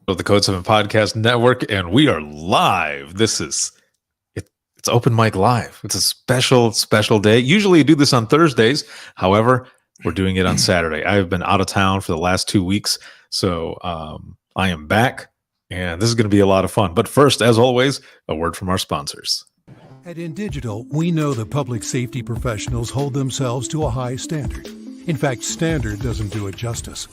of the Code 7 Podcast Network, and we are live. It's Open Mic Live. It's a special day. Usually you do this on Thursdays. However, we're doing it on Saturday. I have been out of town for the last 2 weeks, so I am back, and this is going to be a lot of fun. But first, as always, a word from our sponsors. At InDigital, we know that public safety professionals hold themselves to a high standard. In fact, standard doesn't do it justice.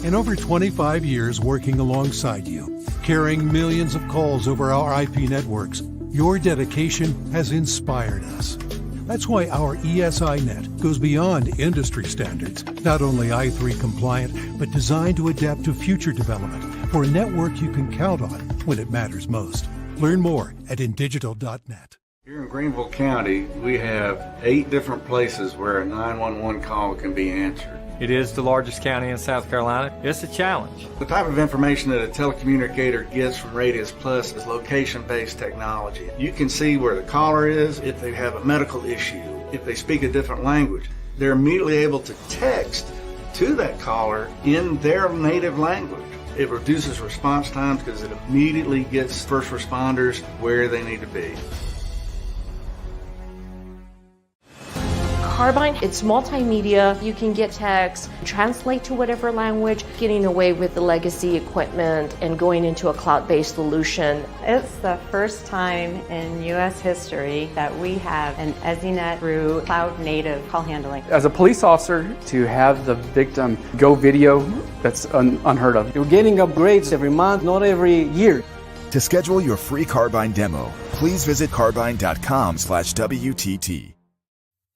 In over 25 years working alongside you, carrying millions of calls over our IP networks, your dedication has inspired us. That's why our ESI Net goes beyond industry standards, not only I3 compliant, but designed to adapt to future development for a network you can count on when it matters most. Learn more at indigital.net. Here in Greenville County, we have 8 different places where a 911 call can be answered. It is the largest county in South Carolina. It's a challenge. The type of information that a telecommunicator gets from Radius Plus is location-based technology. You can see where the caller is, if they have a medical issue, if they speak a different language. They're immediately able to text to that caller in their native language. It reduces response times because it immediately gets first responders where they need to be. Carbyne, it's multimedia. You can get text, translate to whatever language, getting away with the legacy equipment and going into a cloud-based solution. It's the first time in U.S. history that we have an EZNet through cloud-native call handling. As a police officer, to have the victim go video, that's unheard of. You're getting upgrades every month, not every year. To schedule your free Carbyne demo, please visit carbyne.com/WTT.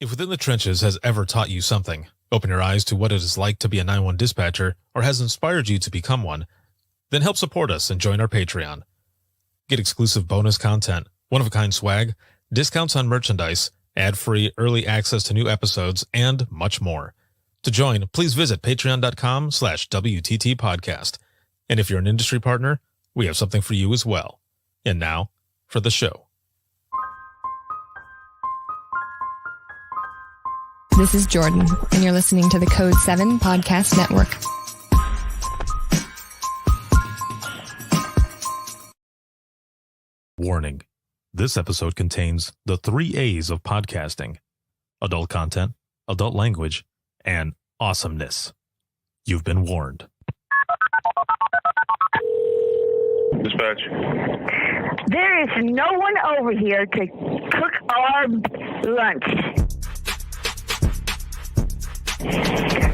If Within the Trenches has ever taught you something, open your eyes to what it is like to be a 911 dispatcher, or has inspired you to become one, then help support us and join our Patreon. Get exclusive bonus content, one-of-a-kind swag, discounts on merchandise, ad-free early access to new episodes, and much more. To join, please visit patreon.com/WTT podcast. And if you're an industry partner, we have something for you as well. And now, for the show. This is Jordan, and you're listening to the Code 7 Podcast Network. Warning. This episode contains the 3 A's of podcasting: adult content, adult language, and awesomeness. You've been warned. Dispatch. There is no one over here to cook our lunch.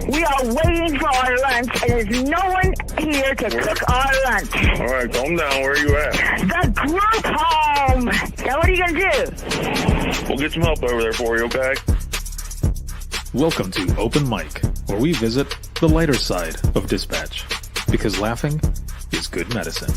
We are waiting for our lunch, and there's no one here to cook our lunch. All right, calm down. Where are you at? The group home. Now, what are you going to do? We'll get some help over there for you, okay? Welcome to Open Mic, where we visit the lighter side of dispatch, because laughing is good medicine.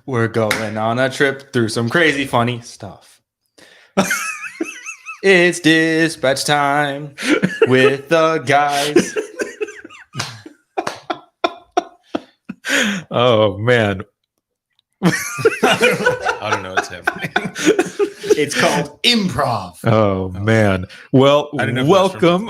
We're going on a trip through some crazy funny stuff. It's dispatch time with the guys. Oh, man. I don't know what's happening. It's called improv. Oh, man. Well, welcome.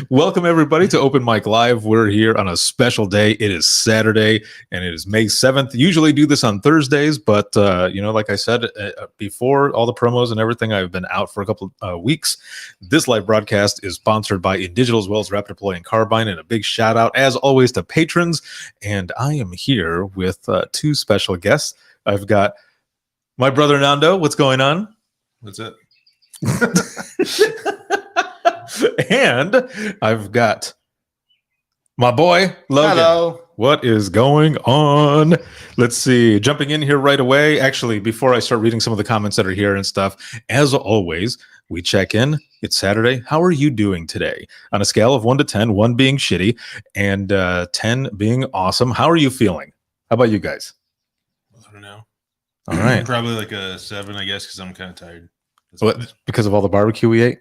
Welcome, everybody, to Open Mic Live. We're here on a special day. It is Saturday, and it is May 7th. Usually do this on Thursdays, but, like I said, before all the promos and everything, I've been out for a couple of weeks. This live broadcast is sponsored by InDigital as well as Rapid Deploy and Carbyne, and a big shout out, as always, to patrons. And I am here with 2 special guests. I've got my brother Nando. What's going on? What's it? And I've got my boy Logan. Hello. What is going on? Let's see. Jumping in here right away. Actually, before I start reading some of the comments that are here and stuff, as always, we check in. It's Saturday. How are you doing today? On a scale of 1 to 10, 1 being shitty and 10 being awesome. How are you feeling? How about you guys? I don't know. All right. Probably like a 7, I guess, because I'm kind of tired. What, because of all the barbecue we ate?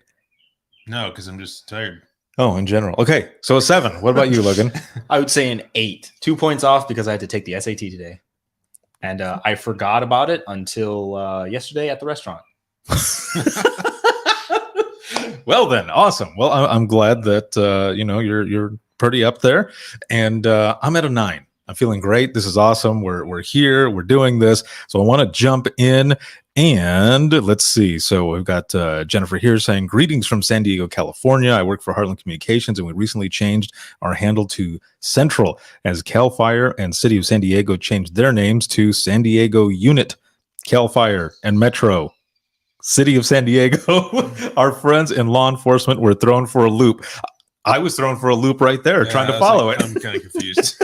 No, because I'm just tired. Oh, in general. Okay, so a 7. What about you, Logan? I would say an 8. 2 points off because I had to take the SAT today. And I forgot about it until yesterday at the restaurant. Well then, awesome. Well, I'm glad that you're pretty up there, and I'm at a 9. I'm feeling great. This is awesome. We're here. We're doing this. So I want to jump in and let's see. So we've got Jennifer here saying, greetings from San Diego, California. I work for Heartland Communications, and we recently changed our handle to Central as Cal Fire and City of San Diego changed their names to San Diego Unit, Cal Fire, and Metro. City of San Diego. Our friends in law enforcement were thrown for a loop. I was thrown for a loop right there, trying to follow it. I'm kind of confused.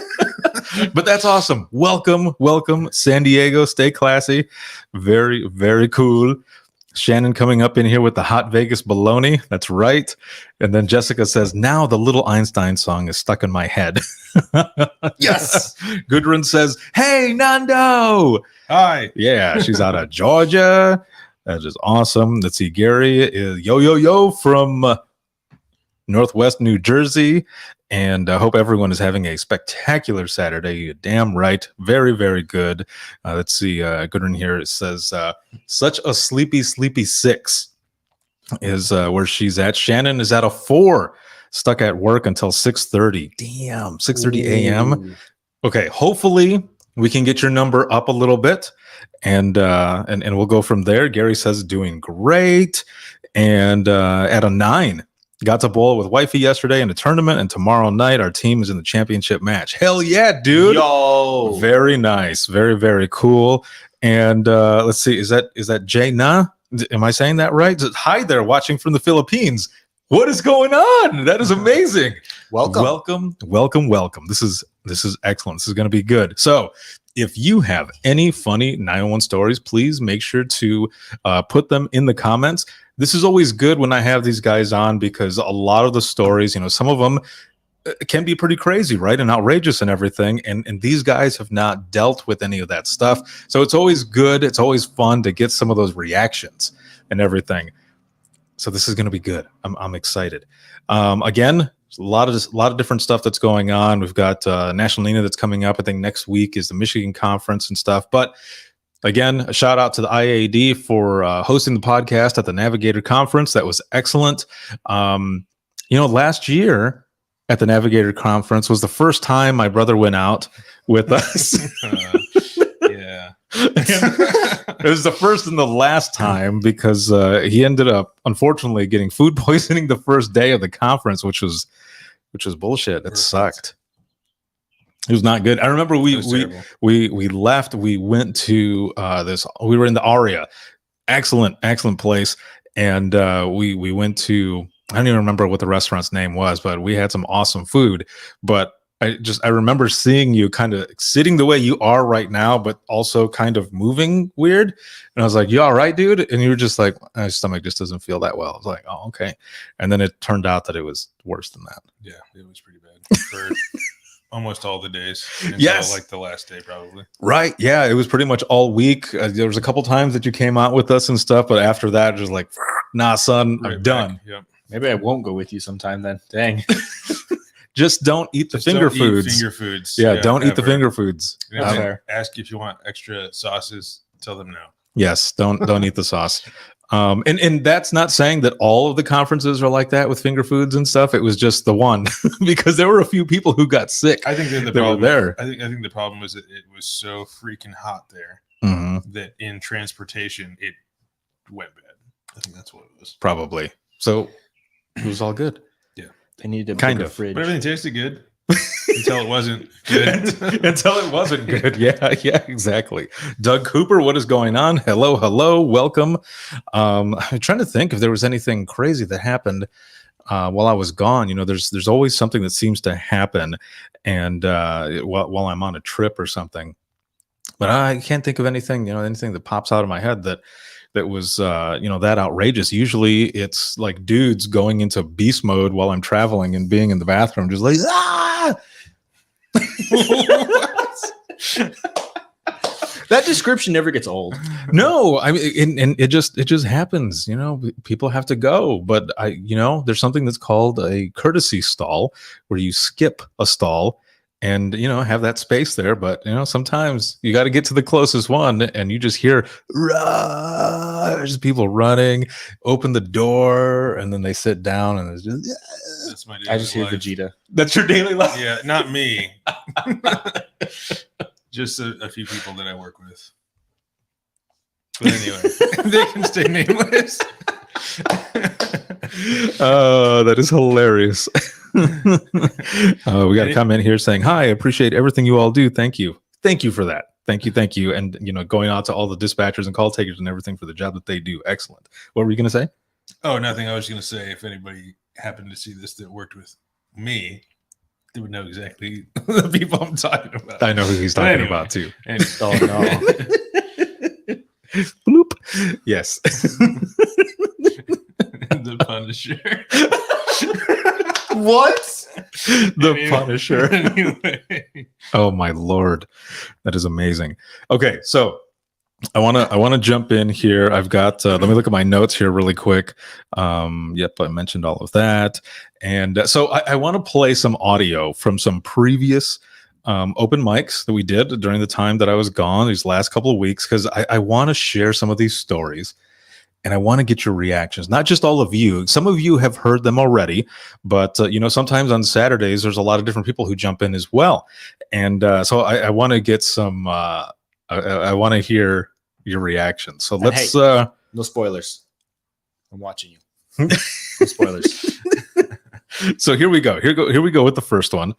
But that's awesome. Welcome, San Diego. Stay classy. Very, very cool. Shannon coming up in here with the hot Vegas baloney. That's right. And then Jessica says, now the Little Einstein song is stuck in my head. Yes. Gudrun says, hey, Nando. Hi. Yeah, she's out of Georgia. That is awesome. Let's see. Gary is yo from Northwest New Jersey. And I hope everyone is having a spectacular Saturday. You're damn right. Very, very good. Let's see. Gudrun here says, such a sleepy 6 is where she's at. Shannon is at a 4, stuck at work until 6:30. Damn, 6:30 a.m. Okay, hopefully we can get your number up a little bit. And we'll go from there. Gary says doing great. And at a 9. Got to bowl with wifey yesterday in a tournament, and tomorrow night our team is in the championship match. Hell yeah, dude! Yo, very nice, very, very cool. And let's see, is that Jay Na? Am I saying that right? Hi there, watching from the Philippines. What is going on? That is amazing. Welcome. This is excellent. This is going to be good. So, if you have any funny 911 stories, please make sure to put them in the comments. This is always good when I have these guys on because a lot of the stories, some of them can be pretty crazy, right? And outrageous and everything. And these guys have not dealt with any of that stuff. So it's always good. It's always fun to get some of those reactions and everything. So this is going to be good. I'm excited. Again, a lot of different stuff that's going on. We've got National NINA that's coming up. I think next week is the Michigan conference and stuff. But again, a shout out to the IAD for hosting the podcast at the Navigator Conference. That was excellent. Last year at the Navigator Conference was the first time my brother went out with us. Yeah. It was the first and the last time because he ended up, unfortunately, getting food poisoning the first day of the conference, which was bullshit. It sucked. It was not good. I remember we left. We went to we were in the Aria, excellent place, and we went to, I don't even remember what the restaurant's name was, but we had some awesome food. But I remember seeing you kind of sitting the way you are right now, but also kind of moving weird. And I was like, "You all right, dude?" And you were just like, "My stomach just doesn't feel that well." I was like, "Oh, okay." And then it turned out that it was worse than that. Yeah, it was pretty bad for almost all the days. Until like the last day, probably. Right? Yeah, it was pretty much all week. There was a couple times that you came out with us and stuff, but after that, just like, "Nah, son, I'm done." Yep. Maybe I won't go with you sometime then. Dang. Just don't eat the finger foods. Finger foods. Yeah, don't eat the finger foods. Ask if you want extra sauces. Tell them no. Yes, don't eat the sauce. And that's not saying that all of the conferences are like that with finger foods and stuff. It was just the one because there were a few people who got sick. I think the problem there. I think the problem was that it was so freaking hot there that in transportation it went bad. I think that's what it was. Probably. So it was all good. They needed a kind of fridge. But everything tasted good until it wasn't good. Until it wasn't good. Yeah, exactly. Doug Cooper, what is going on? Hello, welcome. I'm trying to think if there was anything crazy that happened while I was gone. There's always something that seems to happen, and while I'm on a trip or something. But I can't think of anything. Anything that pops out of my head that was that outrageous. Usually it's like dudes going into beast mode while I'm traveling and being in the bathroom just like That description never gets old. No, I mean, and it just happens. People have to go, but there's something that's called a courtesy stall where you skip a stall and have that space there. But sometimes you got to get to the closest one, and you just hear there's people running, open the door, and then they sit down, and it's just That's my I just hear life. Vegeta. That's your daily life. Yeah, not me. Just a few people that I work with. But anyway, they can stay nameless. That is hilarious. We got a comment here saying, "Hi, I appreciate everything you all do. Thank you for that. Thank you, and going out to all the dispatchers and call takers and everything for the job that they do. Excellent." What were you going to say? Oh, nothing. I was going to say, if anybody happened to see this that worked with me, they would know exactly the people I'm talking about. I know who he's talking about too. Anyway. Oh no. Bloop. Yes. The Punisher. What? The Punisher. Anyway. Oh my Lord. That is amazing. Okay, so I want to jump in here. I've got let me look at my notes here really quick. Yep, I mentioned all of that. And so I want to play some audio from some previous open mics that we did during the time that I was gone these last couple of weeks, because I want to share some of these stories. And I want to get your reactions, not just all of you. Some of you have heard them already, but sometimes on Saturdays there's a lot of different people who jump in as well, and so I want to get some. I want to hear your reactions. So let's. No spoilers. I'm watching you. No spoilers. So here we go. Here we go with the first one,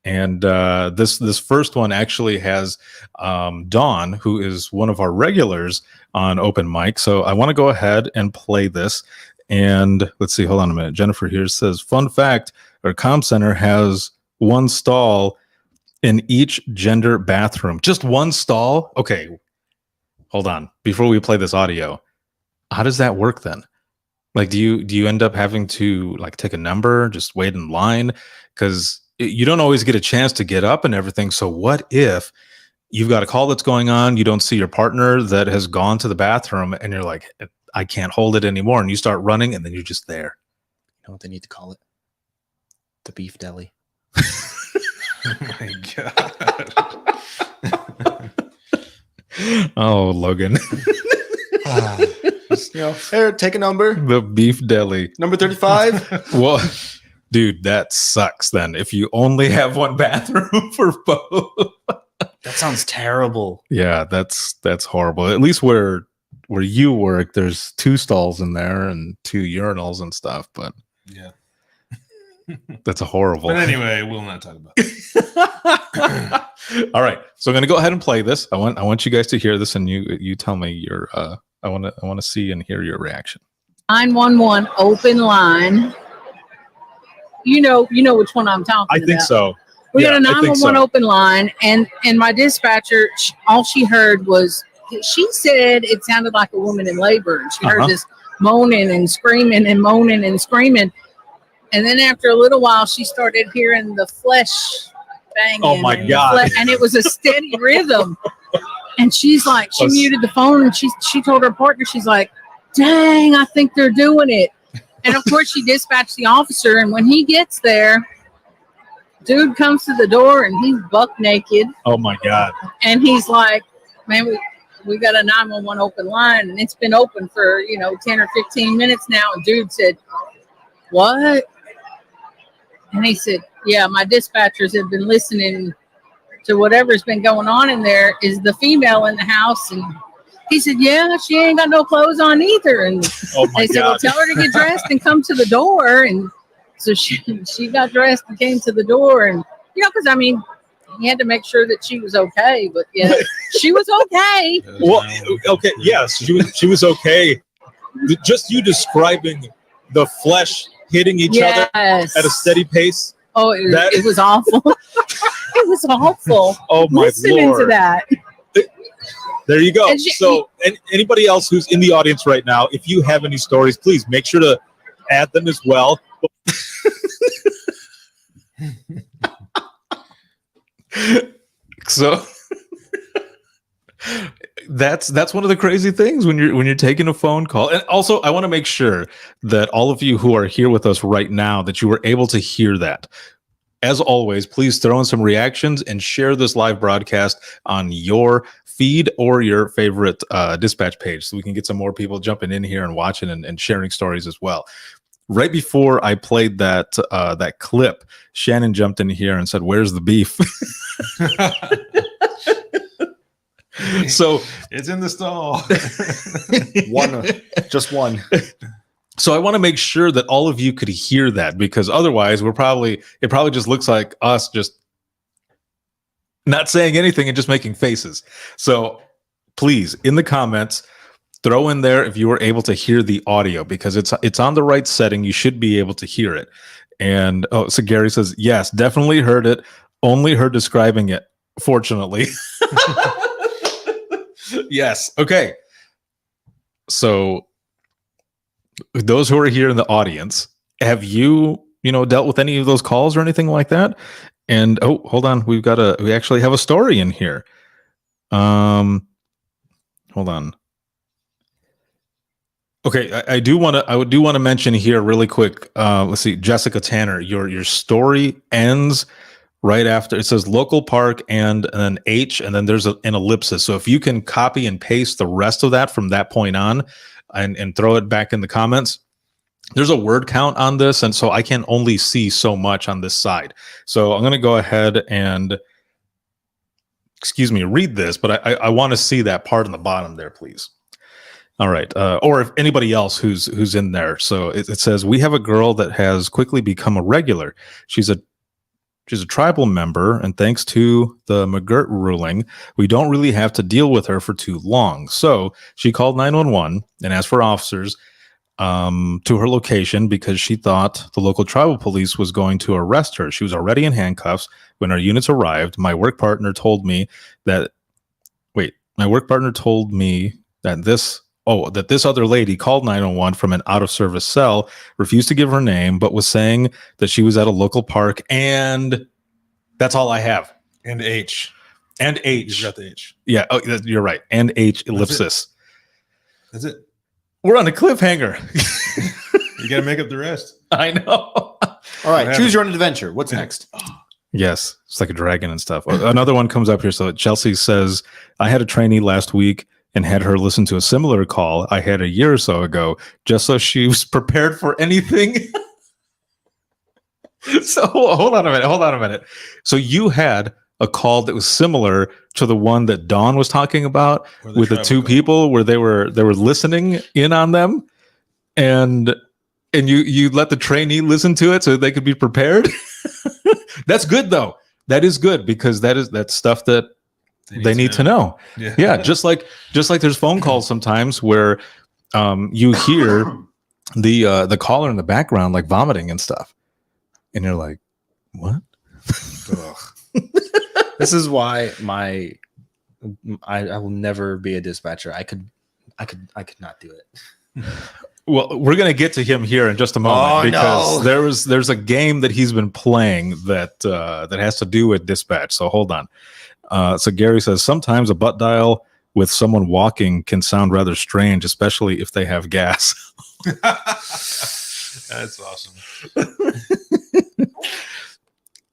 and this first one actually has Dawn, who is one of our regulars on open mic. So I want to go ahead and play this. And let's see, hold on a minute. Jennifer here says, fun fact, our comm center has one stall in each gender bathroom. Just one stall? Okay, hold on. Before we play this audio, how does that work then? Like, do you end up having to like take a number, just wait in line? Because you don't always get a chance to get up and everything. So what if you've got a call that's going on, you don't see your partner that has gone to the bathroom, and you're like, I can't hold it anymore, and you start running, and then you're just there. You know what they need to call it? The beef deli. Oh my God. Oh, Logan. Here, take a number. The beef deli. Number 35. Well, dude, that sucks then. If you only have one bathroom for both. That sounds terrible. Yeah, that's horrible. At least where you work, there's 2 stalls in there and 2 urinals and stuff, but yeah. That's a horrible. But anyway, we'll not talk about it. All right. So I'm going to go ahead and play this. I want you guys to hear this, and you tell me your I want to see and hear your reaction. 911 open line. You know which one I'm talking about. I think so. We got a 911 open line, and my dispatcher, all she heard was, she said it sounded like a woman in labor. And she heard this moaning and screaming and moaning and screaming. And then after a little while, she started hearing the flesh banging. Oh my God. And it was a steady rhythm. And she's like, she muted the phone, and she told her partner, she's like, dang, I think they're doing it. And of course she dispatched the officer, and when he gets there, dude comes to the door and he's buck naked. Oh my God. And he's like, man, we got a 911 open line, and it's been open for 10 or 15 minutes now. And dude said, what? And he said, yeah, my dispatchers have been listening to whatever's been going on in there. Is the female in the house? And he said, yeah, she ain't got no clothes on either. And they said, well, tell her to get dressed and come to the door. And so she got dressed and came to the door. And, because, he had to make sure that she was okay. But, yeah, she was okay. Well, okay, yes, she was okay. Just you describing the flesh hitting each other at a steady pace. Oh, it was awful. It was awful. Oh, my Listening Lord. to that. There you go. And anybody else who's in the audience right now, if you have any stories, please make sure to add them as well. So that's one of the crazy things when you're taking a phone call. And also, I want to make sure that all of you who are here with us right now, that you were able to hear that. as always, please throw in some reactions and share this live broadcast on your feed or your favorite dispatch page so we can get some more people jumping in here and watching and sharing stories as well. Right before I played that clip, Shannon jumped in here and said, "Where's the beef?" So it's in the stall. Just one. So I want to make sure that all of you could hear that, because otherwise it probably just looks like us just not saying anything and just making faces. So please, in the comments, throw in there if you were able to hear the audio, because it's on the right setting. You should be able to hear it. And so Gary says, yes, definitely heard it. Only her describing it, fortunately. Yes. Okay. So those who are here in the audience, have you dealt with any of those calls or anything like that? And hold on, we actually have a story in here. Hold on. Okay, I do want to mention here really quick. Let's see, Jessica Tanner, your story ends right after it says local park and an H, and then there's an ellipsis. So if you can copy and paste the rest of that from that point on and throw it back in the comments, there's a word count on this, and so I can only see so much on this side. So I'm going to go ahead and, read this, but I want to see that part in the bottom there, please. All right. Or if anybody else who's in there. So it says, we have a girl that has quickly become a regular. She's a tribal member, and thanks to the McGirt ruling, we don't really have to deal with her for too long. So she called 911 and asked for officers to her location because she thought the local tribal police was going to arrest her. She was already in handcuffs when our units arrived. My work partner told me that this other lady called 911 from an out-of-service cell, refused to give her name, but was saying that she was at a local park, and that's all I have. And H. You got the H. Yeah, you're right. And H ellipsis. That's it. We're on a cliffhanger. You got to make up the rest. I know. All right, choose your own adventure. What's next? Yes, it's like a dragon and stuff. Another one comes up here. So Chelsea says, I had a trainee last week and had her listen to a similar call I had a year or so ago, just so she was prepared for anything. So hold on a minute. So you had a call that was similar to the one that Dawn was talking about with the two people where they were listening in on them, and you let the trainee listen to it so they could be prepared. That's good though. That is good, because that's stuff that they need to know. Yeah. Just like there's phone calls sometimes where you hear the caller in the background like vomiting and stuff, and you're like, what? This is why I will never be a dispatcher. I could not do it. Well, we're gonna get to him here in just a moment, because there's a game that he's been playing that has to do with dispatch. So hold on. So Gary says, sometimes a butt dial with someone walking can sound rather strange, especially if they have gas. That's awesome.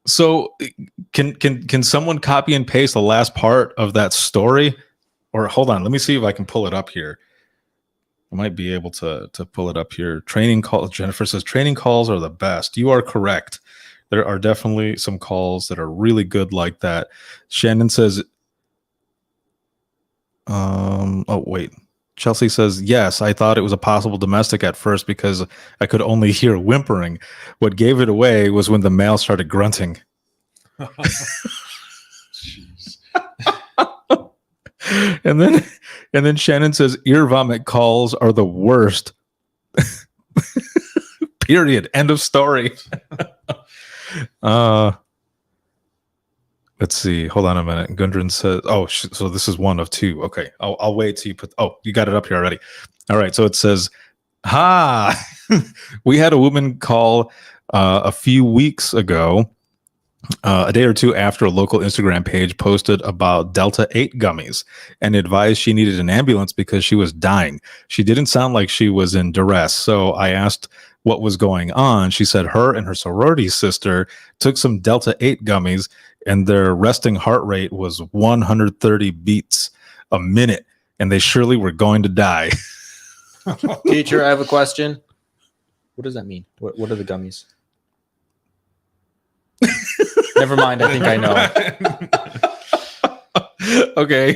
So can someone copy and paste the last part of that story? Or hold on, let me see if I can pull it up here. I might be able to pull it up here. Training call. Jennifer says training calls are the best. You are correct. There are definitely some calls that are really good like that. Shannon says, Chelsea says, yes, I thought it was a possible domestic at first because I could only hear whimpering. What gave it away was when the male started grunting. Jeez. And then Shannon says, ear vomit calls are the worst. Period. End of story. Let's see. Hold on a minute. Gundren says, so this is one of two. Okay. I'll wait till you put, you got it up here already. All right. So it says, we had a woman call a few weeks ago, a day or two after a local Instagram page posted about Delta 8 gummies and advised she needed an ambulance because she was dying. She didn't sound like she was in duress. So I asked what was going on, she said her and her sorority sister took some Delta 8 gummies and their resting heart rate was 130 beats a minute, and they surely were going to die. Teacher, I have a question. What does that mean? What are the gummies? Never mind. I think I know. Okay.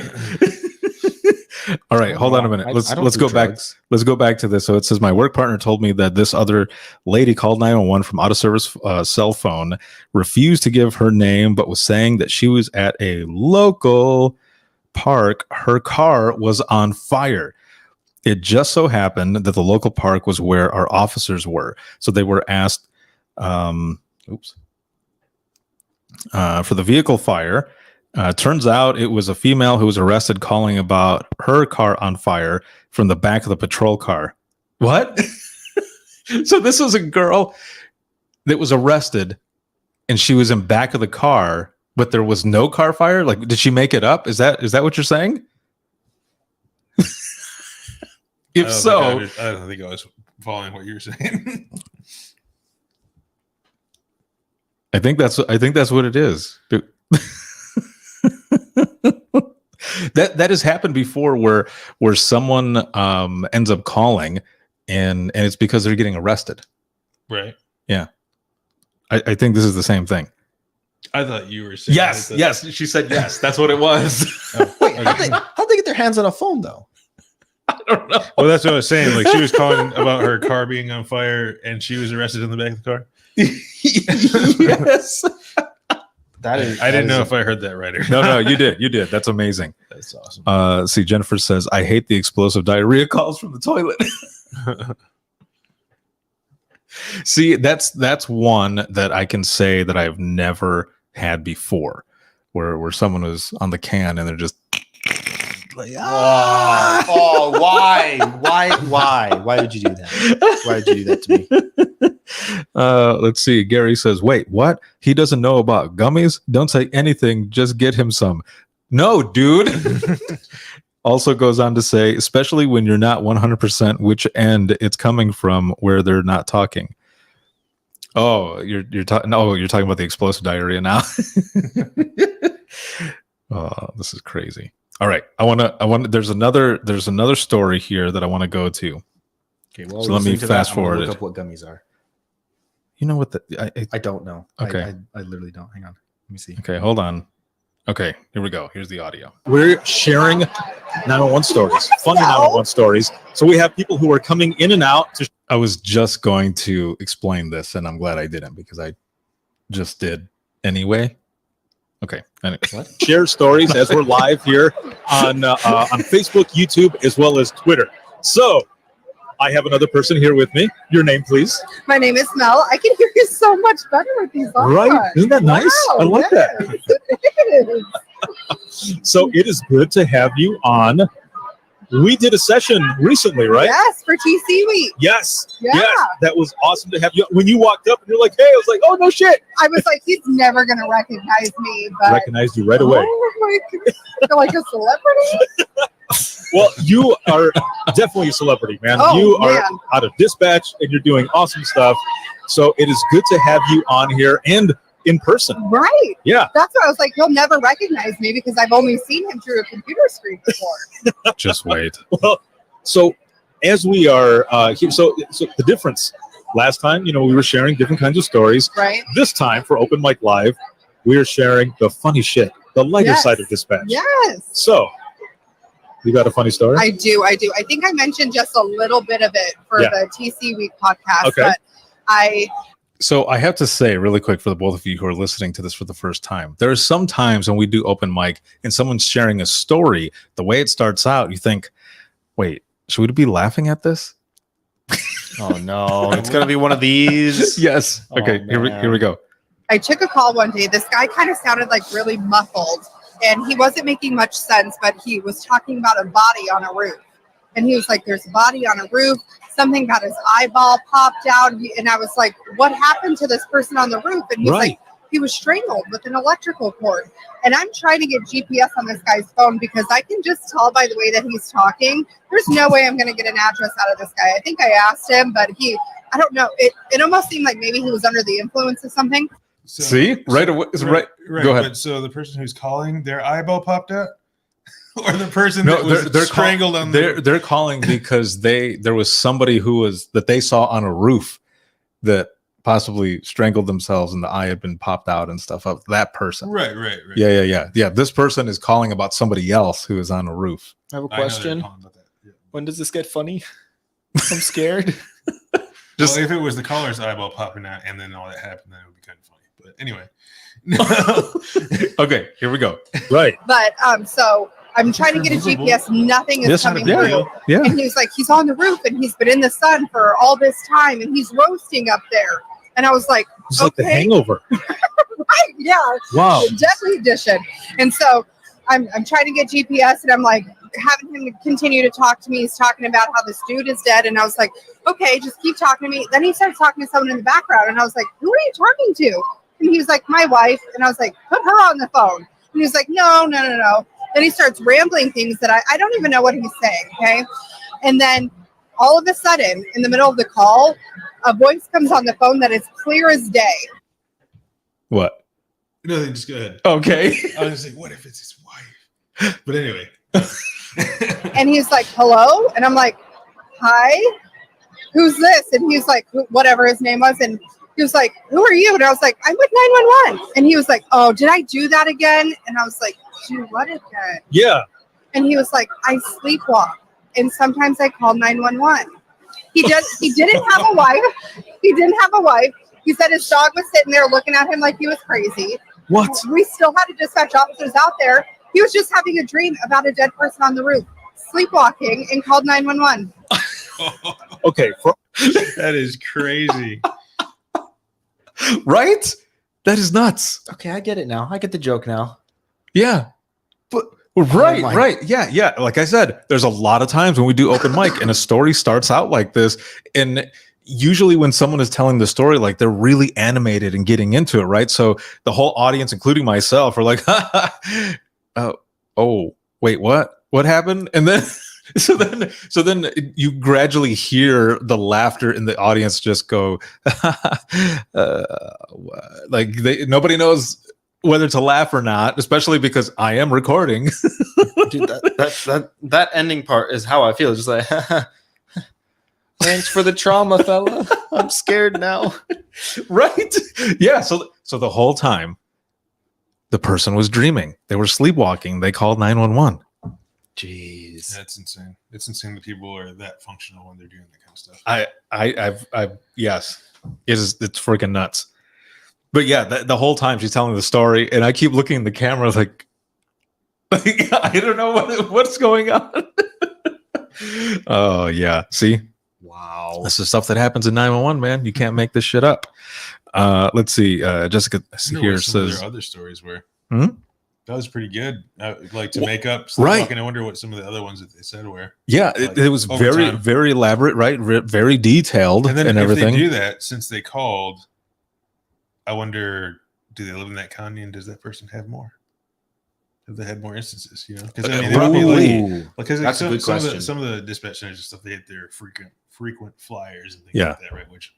All right, hold on a minute. Let's go back. Let's go back to this. So it says my work partner told me that this other lady called 911 from out of service cell phone, refused to give her name, but was saying that she was at a local park. Her car was on fire. It just so happened that the local park was where our officers were. So they were asked for the vehicle fire. Turns out it was a female who was arrested calling about her car on fire from the back of the patrol car. What? So this was a girl that was arrested and she was in back of the car, but there was no car fire? Like, did she make it up? Is that what you're saying? If so, I don't think I was following what you were saying. I think that's what it is. That has happened before where someone ends up calling and it's because they're getting arrested. Right. Yeah. I think this is the same thing. I thought you were saying yes. She said yes. That's what it was. Wait, how'd they get their hands on a phone though? I don't know. Well, that's what I was saying. Like, she was calling about her car being on fire and she was arrested in the back of the car. Yes. I didn't know if I heard that right or not. No, you did. That's amazing. That's awesome. See, Jennifer says, I hate the explosive diarrhea calls from the toilet. See, that's one that I can say that I've never had before, where someone was on the can and they're just like, why would you do that? Why did you do that to me? Let's see. Gary says, wait, what? He doesn't know about gummies? Don't say anything. Just get him some. No, dude. Also goes on to say, especially when you're not 100% which end it's coming from where they're not talking. Oh, you're talking. No, you're talking about the explosive diarrhea now. Oh, this is crazy. All right. I want to, there's another story here that I want to go to. Okay. Well, so let me fast forward. Look up what gummies are. You know what I don't know. Okay. I literally don't. Hang on. Let me see. Okay. Hold on. Okay. Here we go. Here's the audio. We're sharing 911 stories, funny 911 stories. So we have people who are coming in and out. I was just going to explain this and I'm glad I didn't because I just did anyway. Okay. Anyway. What? Share stories as we're live here on Facebook, YouTube, as well as Twitter. So I have another person here with me. Your name, please. My name is Mel. I can hear you so much better with these on. Right? Isn't that nice? Wow, I like that. It is. So it is good to have you on. We did a session recently, right? Yes, for TC Week. Yes. Yeah. Yes. That was awesome to have you. When you walked up and you're like, hey, I was like, oh, no shit. I was like, he's never going to recognize me. But Recognized you right away. Oh, my God. You're like a celebrity? Well, you are definitely a celebrity, man. Oh, you are man. out of dispatch and you're doing awesome stuff. So it is good to have you on here and in person. Right. Yeah. That's why I was like, he'll never recognize me because I've only seen him through a computer screen before. Just wait. Well, so as we are here, so the difference last time, we were sharing different kinds of stories. Right. This time for Open Mic Live, we are sharing the funny shit, the lighter side of dispatch. Yes. So you got a funny story? I do. I think I mentioned just a little bit of it for the TC Week podcast, Okay. but So I have to say really quick for the both of you who are listening to this for the first time, there are some times when we do open mic and someone's sharing a story, the way it starts out, you think, wait, should we be laughing at this? Oh no, it's going to be one of these. Yes. Okay, here we go. I took a call one day. This guy kind of sounded like really muffled and he wasn't making much sense, but he was talking about a body on a roof. And he was like, there's a body on a roof. Something got his eyeball popped out. And I was like, what happened to this person on the roof? And he's like, he was strangled with an electrical cord. And I'm trying to get GPS on this guy's phone because I can just tell by the way that he's talking. There's no way I'm going to get an address out of this guy. I think I asked him, but I don't know. It almost seemed like maybe he was under the influence of something. So, See, right away, right. Go ahead. But so the person who's calling, their eyeball popped out, or the person that was strangled on they're calling because there was somebody that they saw on a roof that possibly strangled themselves and the eye had been popped out and stuff of that person. Right. Yeah. This person is calling about somebody else who is on a roof. I have a question. When does this get funny? I'm scared. Well, if it was the caller's eyeball popping out and then all that happened, then it would be kind of funny. But anyway. Okay, here we go. Right. But so I'm trying to get a GPS. Nothing is coming through. Yeah. And he was like, he's on the roof and he's been in the sun for all this time and he's roasting up there. And I was like, it's like The Hangover. Right. Yeah. Wow. Deadly Edition. And so I'm trying to get GPS and I'm like having him continue to talk to me. He's talking about how this dude is dead. And I was like, okay, just keep talking to me. Then he starts talking to someone in the background. And I was like, who are you talking to? And he was like, my wife. And I was like, put her on the phone. And he was like, no. Then he starts rambling things that I don't even know what he's saying. Okay. And then all of a sudden, in the middle of the call, a voice comes on the phone that is clear as day. What? No, then just go ahead. Okay. I was like, what if it's his wife? But anyway. And he's like, hello? And I'm like, hi? Who's this? And he's like, whatever his name was. And he was like, who are you? And I was like, I'm with 911. And he was like, oh, did I do that again? And I was like, do what again? Yeah. And he was like, I sleepwalk. And sometimes I call 911. He didn't have a wife. He didn't have a wife. He said his dog was sitting there looking at him like he was crazy. What? We still had to dispatch officers out there. He was just having a dream about a dead person on the roof, sleepwalking, and called 911. Okay. That is crazy. Right? That is nuts. Okay, I get it now. I get the joke now. Yeah. But right. Yeah. Like I said, there's a lot of times when we do open mic and a story starts out like this. And usually when someone is telling the story, like they're really animated and getting into it, right? So the whole audience, including myself, are like, oh, wait, what? What happened? And then so then you gradually hear the laughter in the audience just go like nobody knows whether to laugh or not, especially because I am recording. Dude, that ending part is how I feel. Just like, thanks for the trauma, fella. I'm scared now. Right? Yeah. So the whole time, the person was dreaming. They were sleepwalking. They called 911. Jeez, that's insane. It's insane that people are that functional when they're doing that kind of stuff. I've yes, it's freaking nuts. But yeah, the whole time she's telling the story, and I keep looking at the camera like I don't know what's going on. Oh yeah, see, wow, this is stuff that happens in 911, man. You can't make this shit up. Let's see, Jessica here says there are other stories where that was pretty good. Like to make up, right? I wonder what some of the other ones that they said were. Yeah, like, it was very elaborate, right? Very detailed, and then and everything. If they do that, since they called, I wonder, do they live in that county, and does that person have more? Have they had more instances? You know, because I mean, they probably because that's a good question. Some of the dispatch centers and stuff, they hit their frequent flyers and things like that, right? Which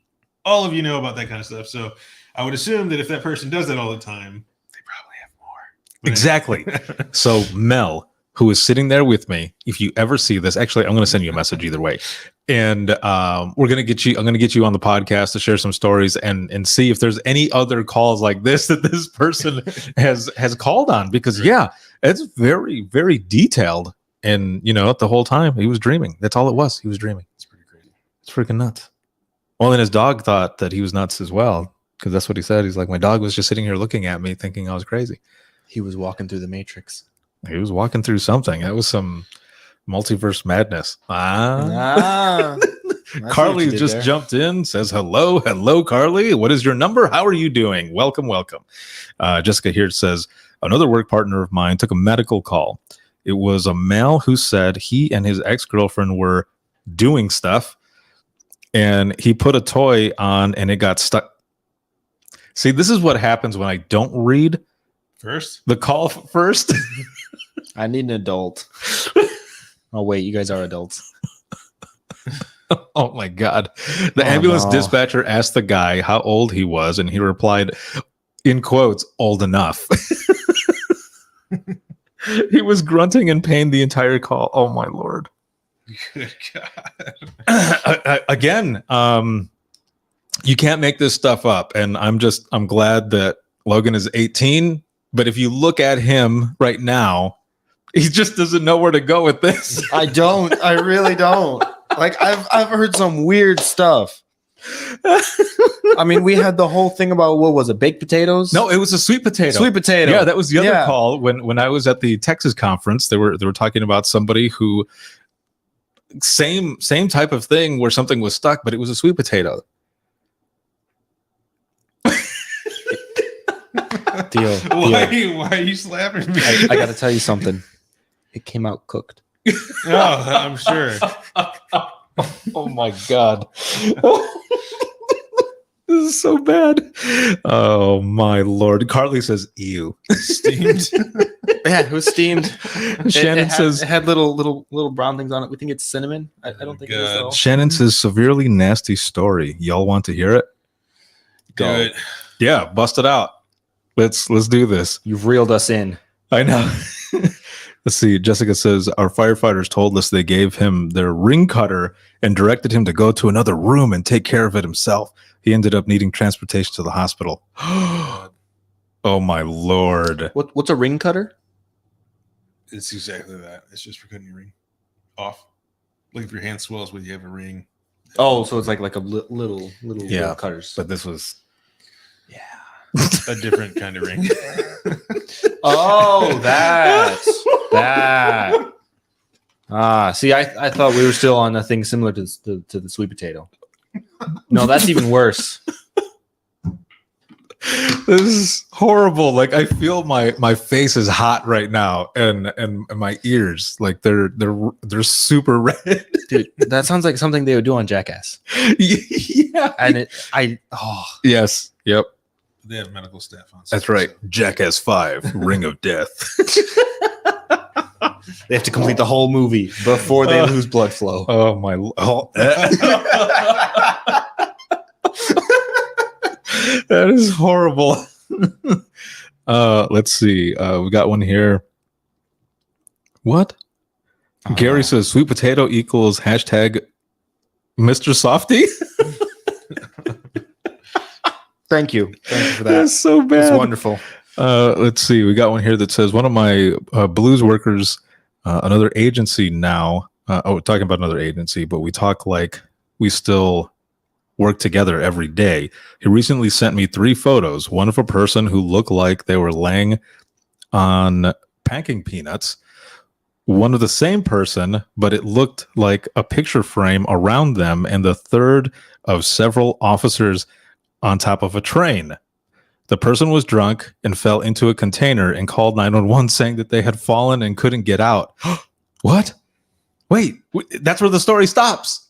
all of you know about that kind of stuff. So I would assume that if that person does that all the time, they probably have more. But exactly. So Mel, who is sitting there with me, if you ever see this, actually, I'm going to send you a message either way. And I'm going to get you on the podcast to share some stories and see if there's any other calls like this that this person has called on, because it's very, very detailed. And the whole time he was dreaming. That's all it was. He was dreaming. It's pretty crazy. It's freaking nuts. Well, and his dog thought that he was nuts as well, because that's what he said. He's like, my dog was just sitting here looking at me thinking I was crazy. He was walking through the Matrix. He was walking through something. That was some multiverse madness. Carly just jumped in, says hello Carly, what is your number, how are you doing? Welcome. Jessica here says, another work partner of mine took a medical call. It was a male who said he and his ex-girlfriend were doing stuff, and he put a toy on and it got stuck. See, this is what happens when I don't read the call first. I need an adult. Oh wait, you guys are adults. Oh my God. The ambulance dispatcher asked the guy how old he was, and he replied, in quotes, old enough. He was grunting in pain the entire call. Oh my Lord. Good God. Again, you can't make this stuff up. And I'm glad that Logan is 18. But if you look at him right now, he just doesn't know where to go with this. I don't. I really don't. Like I've heard some weird stuff. I mean, we had the whole thing about what was it, baked potatoes? No, it was a sweet potato. Sweet potato. Yeah, that was the other call when I was at the Texas conference. They were talking about somebody who same type of thing where something was stuck, but it was a sweet potato. Deal. Why are you slapping me? I got to tell you something. It came out cooked. Oh, I'm sure. Oh my God. This is so bad. Oh my Lord. Carly says, ew. Steamed. Yeah, it was steamed. Shannon says it had little brown things on it. We think it's cinnamon. I don't think it is though. Shannon says, severely nasty story. Y'all want to hear it? Do it. Yeah, bust it out. Let's do this. You've reeled us in. I know. Let's see. Jessica says, our firefighters told us they gave him their ring cutter and directed him to go to another room and take care of it himself. He ended up needing transportation to the hospital. Oh my Lord. What's a ring cutter? It's exactly that. It's just for cutting your ring off. Like if your hand swells when you have a ring. Oh, so it's like a little cutters. But this was a different kind of ring. Oh, that. See, I thought we were still on a thing similar to the sweet potato. No, that's even worse. This is horrible. Like I feel my face is hot right now, and my ears, like they're super red. Dude, that sounds like something they would do on Jackass. Yeah. And yes. Yep. They have medical staff on. That's right. Jackass 5, Ring of Death. They have to complete the whole movie before they lose blood flow. Oh my! That is horrible. Let's see. We got one here. What? Gary says sweet potato equals hashtag Mr. Softy. Thank you for that. That's so bad. That's wonderful. Let's see. We got one here that says one of my blues workers, another agency now. Talking about another agency, but we talk like we still work together every day. He recently sent me 3 photos. One of a person who looked like they were laying on packing peanuts. One of the same person, but it looked like a picture frame around them, and the third of several officers on top of a train. The person was drunk and fell into a container and called 911 saying that they had fallen and couldn't get out. What? Wait, that's where the story stops.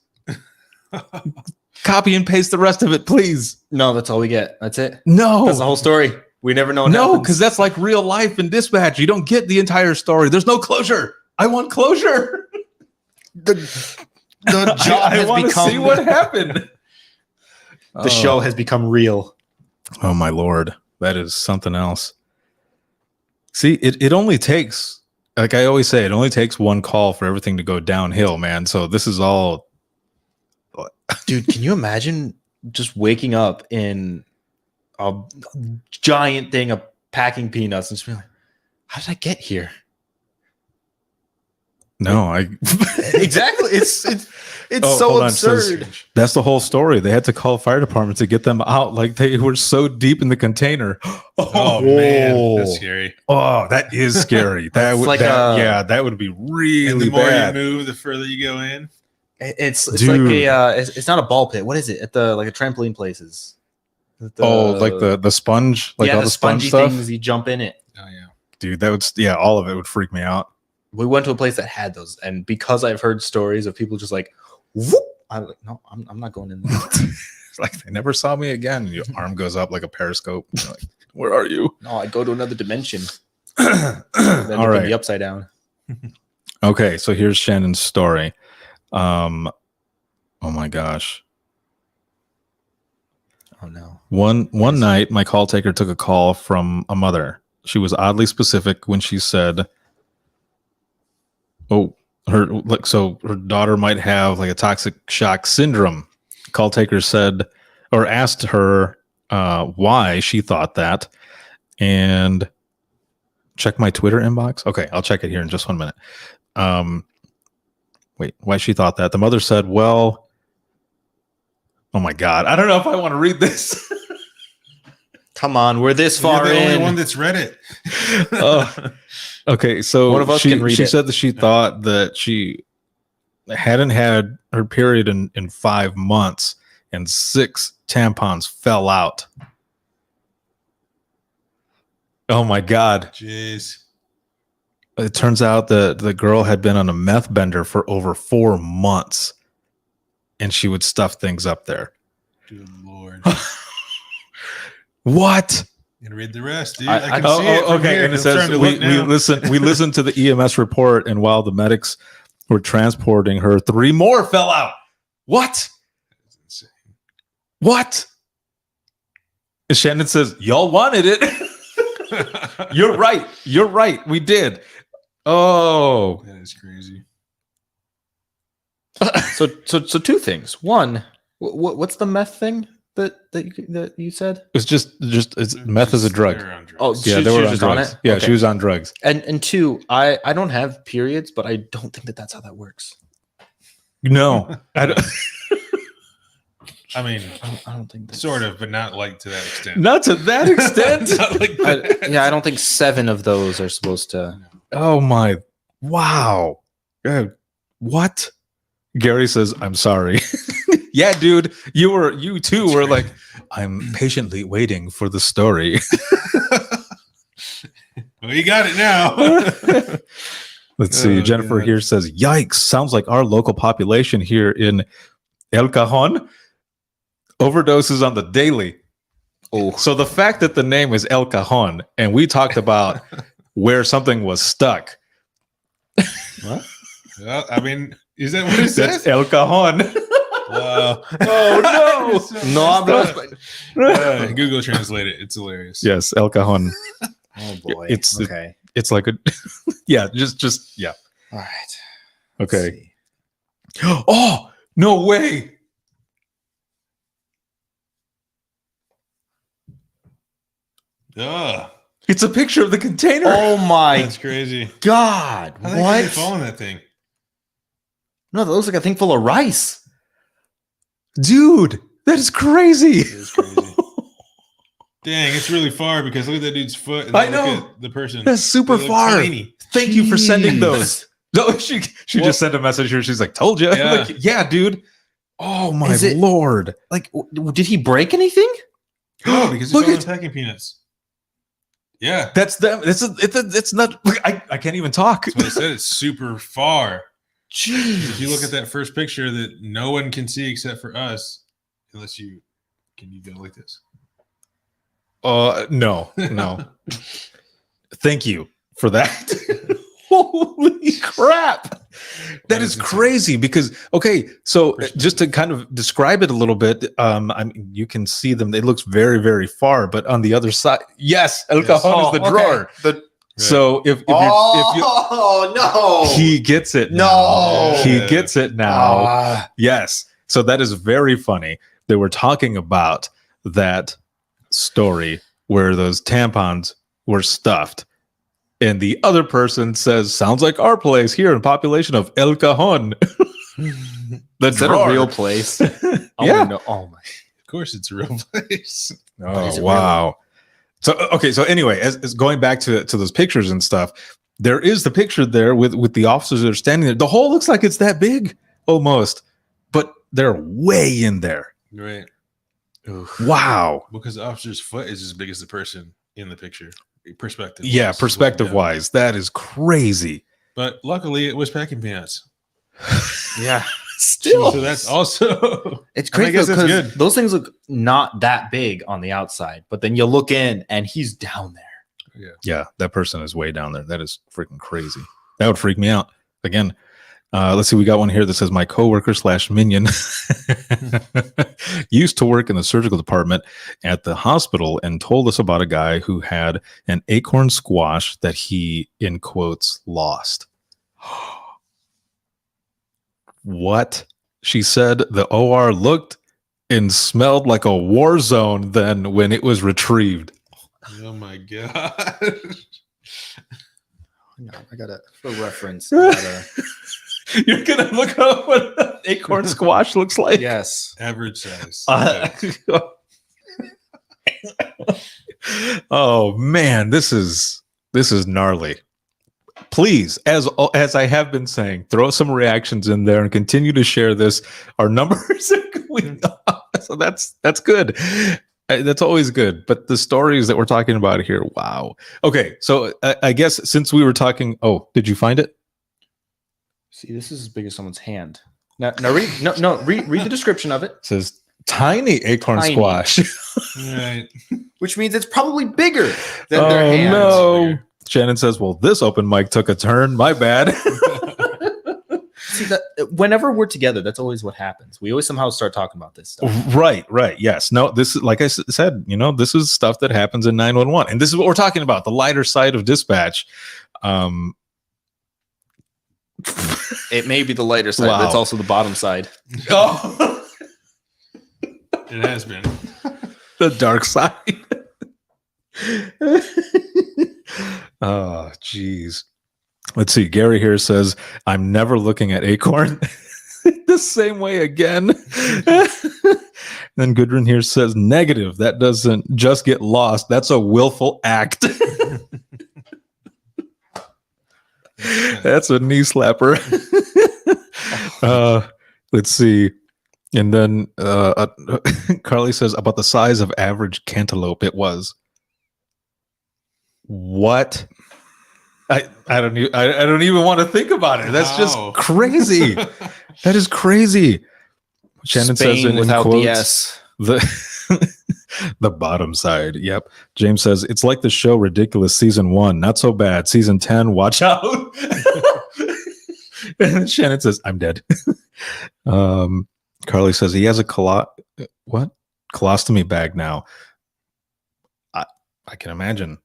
Copy and paste the rest of it, please. No, that's all we get. That's it. No. That's the whole story. We never know. No, because that's like real life in dispatch. You don't get the entire story. There's no closure. I want closure. The job I has want to become see what happened. The show has become real. Oh my Lord. That is something else. See, it only takes, like I always say, it only takes one call for everything to go downhill, man. So this is all. Dude, can you imagine just waking up in a giant thing of packing peanuts and just being like, how did I get here? No, exactly. It's so absurd. That's the whole story. They had to call fire department to get them out. Like they were so deep in the container. Oh man, that's scary. Oh, that is scary. That would, that would be really and the more bad. you move, the further you go in. It's like a it's not a ball pit. What is it? At the like a trampoline places. Like the sponge, like all the sponge stuff. Things you jump in it. Oh yeah, dude, that would all of it would freak me out. We went to a place that had those, and because I've heard stories of people just like, whoop, I'm like, no, I'm not going in there. It's like they never saw me again. Your arm goes up like a periscope. You're like, where are you? No, I go to another dimension. All right, the upside down. Okay, so here's Shannon's story. Hold Oh my gosh. Oh no. One night, my call taker took a call from a mother. She was oddly specific when she said, "Oh, her daughter might have like a toxic shock syndrome." Call taker said or asked her why she thought that, and check my Twitter inbox. Okay, I'll check it here in just 1 minute. Wait, why she thought that? The mother said, "Well, oh my God, I don't know if I want to read this." Come on, we're this far You're the in. only one that's read it. Okay, so one of us can read she it. said that she thought that she hadn't had her period in 5 months, and 6 tampons fell out. Oh my God. Jeez. It turns out that the girl had been on a meth bender for over 4 months, and she would stuff things up there. Good Lord. What? You can read the rest, dude. I I can see it from okay. here. And it I'm says starting to we look now. listened to the EMS report, and while the medics were transporting her, 3 more fell out. What? That's insane. What? And Shannon says, "Y'all wanted it." You're right. You're right. We did. Oh, That is crazy. So 2 things. One, what's the meth thing that you said? it's just it's meth is a drug. They're on drugs. Oh, Yeah, she they were was on just on drugs. it. Yeah, Okay. she was on drugs. And 2, I don't have periods, but I don't think that's how that works. No, I don't, I mean, I don't think that's... sort of, but not like to that extent. not to that extent. Not like that. I don't think 7 of those are supposed to. Oh my! Wow. What? Gary says, "I'm sorry." Yeah, dude, you too were like, "I'm patiently waiting for the story." Well, you got it now. Let's see. Oh, Jennifer God. here says, "Yikes! Sounds like our local population here in El Cajon overdoses on the daily." Oh, So the fact that the name is El Cajon, and we talked about where something was stuck. what? Well, I mean, is that what it That's says? El Cajon. Wow. Oh no! No hablas. Google Translate it. It's hilarious. Yes, El Cajon. Oh boy. It's okay. It's like a yeah, just yeah. All right. Okay. Oh, no way. Ugh. It's a picture of the container. Oh my That's crazy. God! How What? did fall in that thing? No, that looks like a thing full of rice. Dude, that is crazy. It is crazy. Dang, it's really far because look at that dude's foot. And I then know. Look at the person. That's super They look far. tiny. Thank you for sending Jeez. those. No, she What? just sent a message here. She's like, "Told you." Yeah. Like, yeah, dude. Oh my Is it- lord. Like, did he break anything? No, because it's Look all at- in packing peanuts. Yeah. That's them. It's not. Look, I can't even talk. That's what I said. It's super far. Jeez. If you look at that first picture that no one can see except for us, unless you go like this. No. Thank you for that. Holy crap. That is crazy because, okay, so just to kind of describe it a little bit, I mean, you can see them. It looks very, very far, but on the other side, yes, El Cajon is the drawer. So if you no, he gets it now. He gets it now. Yes. So that is very funny. They were talking about that story where those tampons were stuffed. And the other person says, "Sounds like our place here in population of El Cajon." Is that a real place? Yeah. Know. Oh my. Of course, it's a real place. Oh wow. So okay. So anyway, as going back to those pictures and stuff, there is the picture there with the officers that are standing there. The hole looks like it's that big almost, but they're way in there. Right. Wow. Because the officer's foot is as big as the person in the picture. Perspective. Yeah, perspective wise, that is crazy. But luckily, it was packing peanuts. Yeah. Still, So that's also It's I mean, I crazy guess that's because good. those things look not that big on the outside, but then you look in and he's down there. Yeah, that person is way down there. That is freaking crazy. That would freak me out. Again, Let's see. We got one here that says my coworker / minion used to work in the surgical department at the hospital and told us about a guy who had an acorn squash that he, in quotes, lost. What? She said the OR looked and smelled like a war zone then when it was retrieved. Oh my God. I got a reference. You're going to look up what an acorn squash looks like? Yes. Average size. Oh man, this is gnarly. Please, as I have been saying, throw some reactions in there and continue to share this. Our numbers are going up, so that's good. That's always good. But the stories that we're talking about here, wow. Okay, so I guess since we were talking, did you find it? See, this is as big as someone's hand. Now read the description of it. It says tiny acorn squash. Right. Which means it's probably bigger than their hand. No. Shannon says, well, this open mic took a turn. My bad. See, whenever we're together, that's always what happens. We always somehow start talking about this stuff. Right. Yes. No, this is, like I said, this is stuff that happens in 911. And this is what we're talking about, the lighter side of dispatch. It may be the lighter side, but it's also the bottom side. Oh, it has been. The dark side. Oh, geez. Let's see. Gary here says, I'm never looking at Acorn the same way again. Then Gudrun here says, negative. That doesn't just get lost. That's a willful act. That's a knee slapper. Let's see. And then Carly says about the size of average cantaloupe it was. What? I don't even want to think about it. That's just crazy. That is crazy. Shannon Spain says in without quotes, the bottom side. Yep. James says it's like the show Ridiculous season 1. Not so bad. Season 10. Watch out. And Shannon says I'm dead. Carly says he has a colostomy bag now. I can imagine.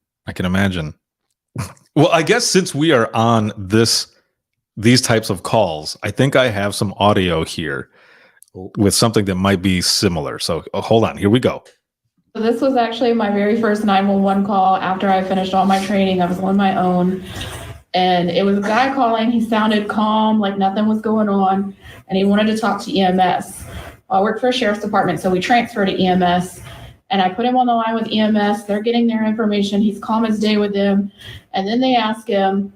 Well, I guess since we are on these types of calls, I think I have some audio here with something that might be similar. So hold on, here we go. So this was actually my very first 911 call after I finished all my training. I was on my own, and it was a guy calling. He sounded calm, like nothing was going on, and he wanted to talk to EMS. I worked for a sheriff's department, so we transferred to EMS. And I put him on the line with EMS. They're getting their information. He's calm as day with them. And then they ask him,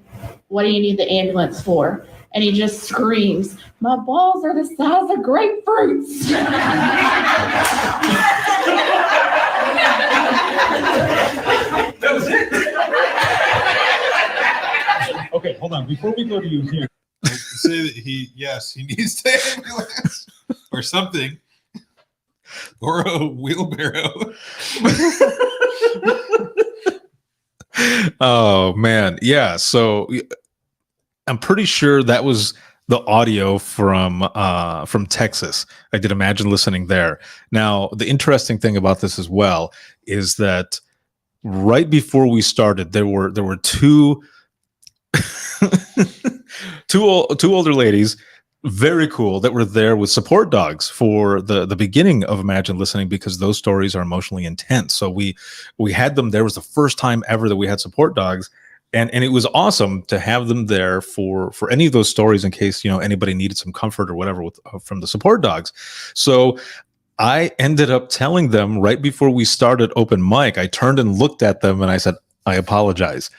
what do you need the ambulance for? And he just screams, my balls are the size of grapefruits. That was it. Okay, hold on. Before we go to you here. Say that he needs the ambulance or something. Or a wheelbarrow. Oh man, yeah. So I'm pretty sure that was the audio from Texas. I did imagine listening there. Now, the interesting thing about this as well is that right before we started, there were two older ladies. Very cool that were there with support dogs for the beginning of Imagine Listening, because those stories are emotionally intense. So we had them there. It was the first time ever that we had support dogs, and it was awesome to have them there for any of those stories in case anybody needed some comfort or whatever from the support dogs. So I ended up telling them right before we started open mic. I turned and looked at them and I said, I apologize.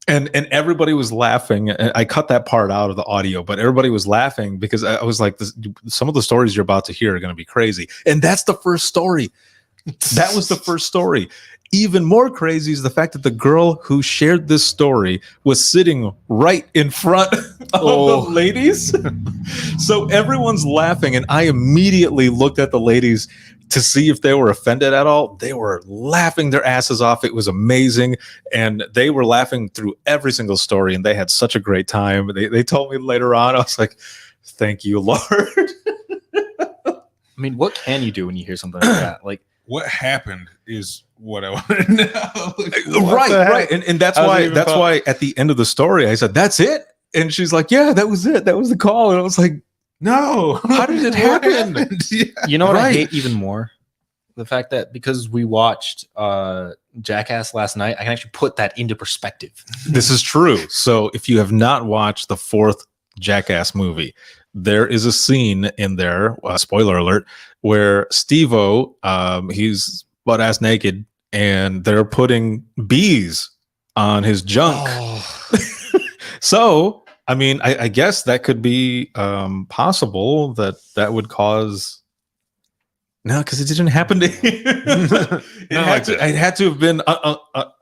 And everybody was laughing. I cut that part out of the audio, but everybody was laughing because I was like, some of the stories you're about to hear are going to be crazy. And that's the first story. That was the first story. Even more crazy is the fact that the girl who shared this story was sitting right in front of the ladies. So everyone's laughing, and I immediately looked at the ladies to see if they were offended at all. They were laughing their asses off. It was amazing. And they were laughing through every single story, and they had such a great time. They told me later on, I was like, thank you, Lord. I mean, what can you do when you hear something like that? Like, what happened is what I want to know. Like, right. And that's why at the end of the story, I said, that's it. And she's like, yeah, that was it. That was the call. And I was like, no, how did it happen? Yeah. You know what I hate even more? The fact that because we watched Jackass last night, I can actually put that into perspective. This is true. So if you have not watched the 4th Jackass movie, there is a scene in there, spoiler alert, where Steve-O, he's butt-ass naked, and they're putting bees on his junk. Oh. So, I mean, I guess that could be possible that would cause... No, because it didn't happen to him. It had to have been,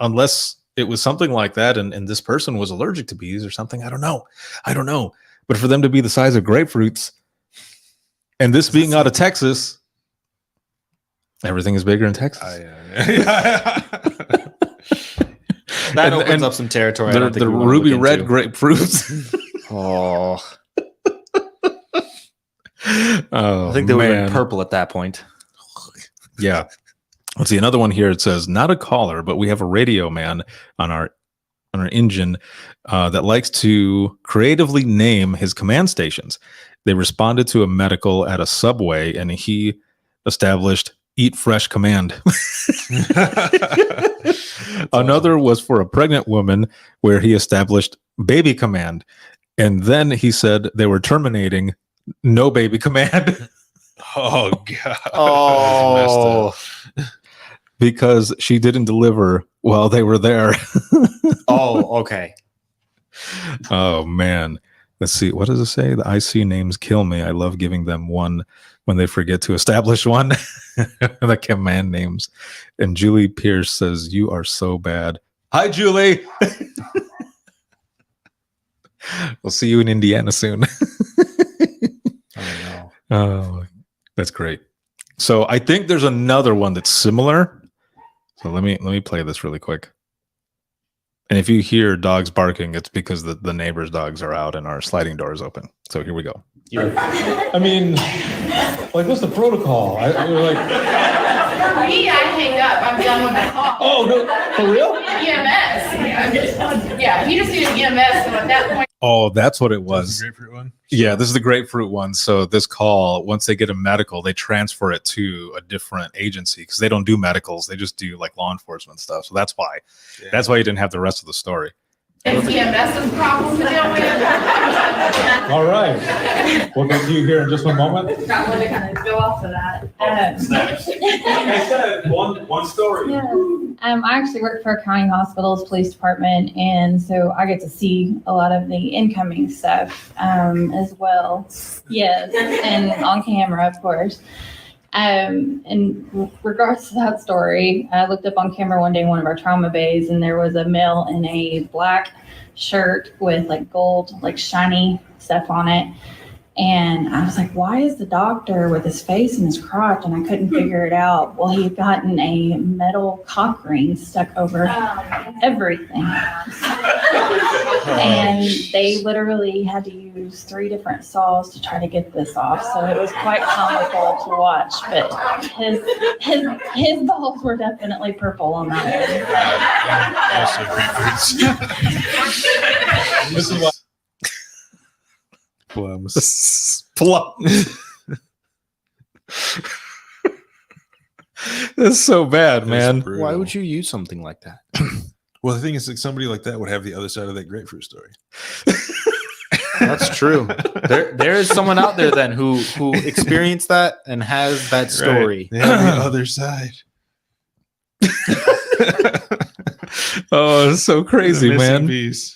unless it was something like that, and this person was allergic to bees or something. I don't know. But for them to be the size of grapefruits, and this being out of Texas, everything is bigger in Texas. That opens up some territory. The ruby red grapefruits. Oh, I think they were purple at that point. Yeah. Let's see another one here. It says, not a caller, but we have a radio man on our engine that likes to creatively name his command stations. They responded to a medical at a Subway, and he established Eat Fresh Command. Another was for a pregnant woman, where he established Baby Command, and then he said they were terminating No Baby Command. Oh God! Oh, because she didn't deliver while they were there. Oh, okay. Oh man. Let's see. What does it say? The IC names kill me. I love giving them one when they forget to establish one. The command names. And Julie Pierce says, you are so bad. Hi, Julie. We'll see you in Indiana soon. I know. Oh, that's great. So I think there's another one that's similar. So let me play this really quick. And if you hear dogs barking, it's because the neighbors' dogs are out and our sliding door is open. So here we go. I mean, like, what's the protocol? We're like, for me, I hang up. I'm done with the call. Oh, no, for real? EMS. Yeah, he just needed EMS, and at that point. Oh, that's what it was. The grapefruit one? Yeah, this is the grapefruit one. So this call, once they get a medical, they transfer it to a different agency because they don't do medicals. They just do like law enforcement stuff. So that's why. Yeah. That's why you didn't have the rest of the story. It's EMS's problem to deal with. All right. We'll get to you here in just one moment. Not going to kind of go off of that. I said one story. Yeah. I actually work for County Hospital's police department, and so I get to see a lot of the incoming stuff as well. Yes, and on camera, of course. In regards to that story, I looked up on camera one day in one of our trauma bays, and there was a male in a black shirt with like gold, like shiny stuff on it. And I was like, why is the doctor with his face in his crotch? And I couldn't figure it out. Well, he had gotten a metal cock ring stuck over everything. And they literally had to use 3 different saws to try to get this off. So it was quite comical to watch. But his balls were definitely purple on that one. This is what That's so bad, man. Why would you use something like that? Well, the thing is, like, somebody like that would have the other side of that grapefruit story. That's true. There is someone out there then who experienced that and has that story. Right. They have the other side. Oh, it's so crazy, man. Piece.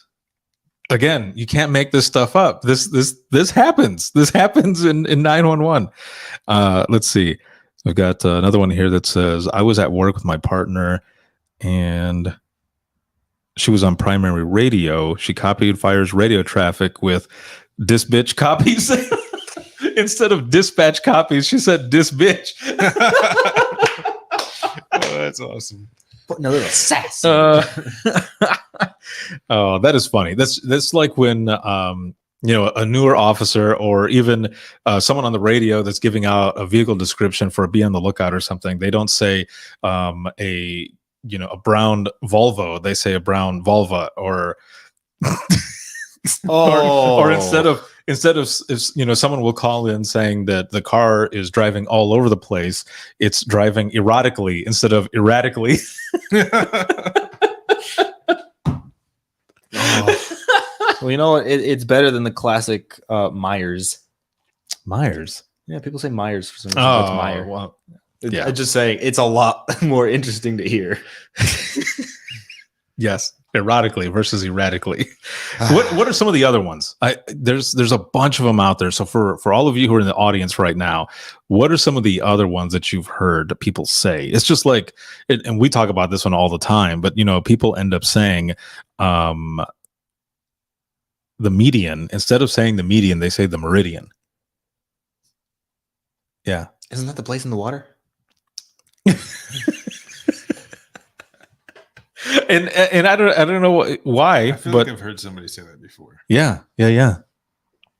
Again, you can't make this stuff up. This happens. This happens in 911. Let's see. I've got another one here that says, I was at work with my partner and she was on primary radio. She copied Fire's radio traffic with "This bitch copies." Instead of dispatch copies, she said dis bitch. Oh, that's awesome. Putting a little sass. Oh, that is funny. That's like when a newer officer or even someone on the radio that's giving out a vehicle description for a be on the lookout or something. They don't say a brown Volvo. They say a brown Volva or or instead of someone will call in saying that the car is driving all over the place, it's driving erotically instead of erratically. Well, you know what? It's better than the classic Myers. Myers? Yeah, people say Myers for some reason. It's Meyer. Well, yeah. I'm just saying it's a lot more interesting to hear. Yes, erotically versus erratically. What are some of the other ones? There's a bunch of them out there. So for all of you who are in the audience right now, what are some of the other ones that you've heard people say? It's just like, and we talk about this one all the time, but people end up saying the median. Instead of saying the median, they say the meridian. Yeah. Isn't that the place in the water? and I don't know why. I feel like I've heard somebody say that before. Yeah.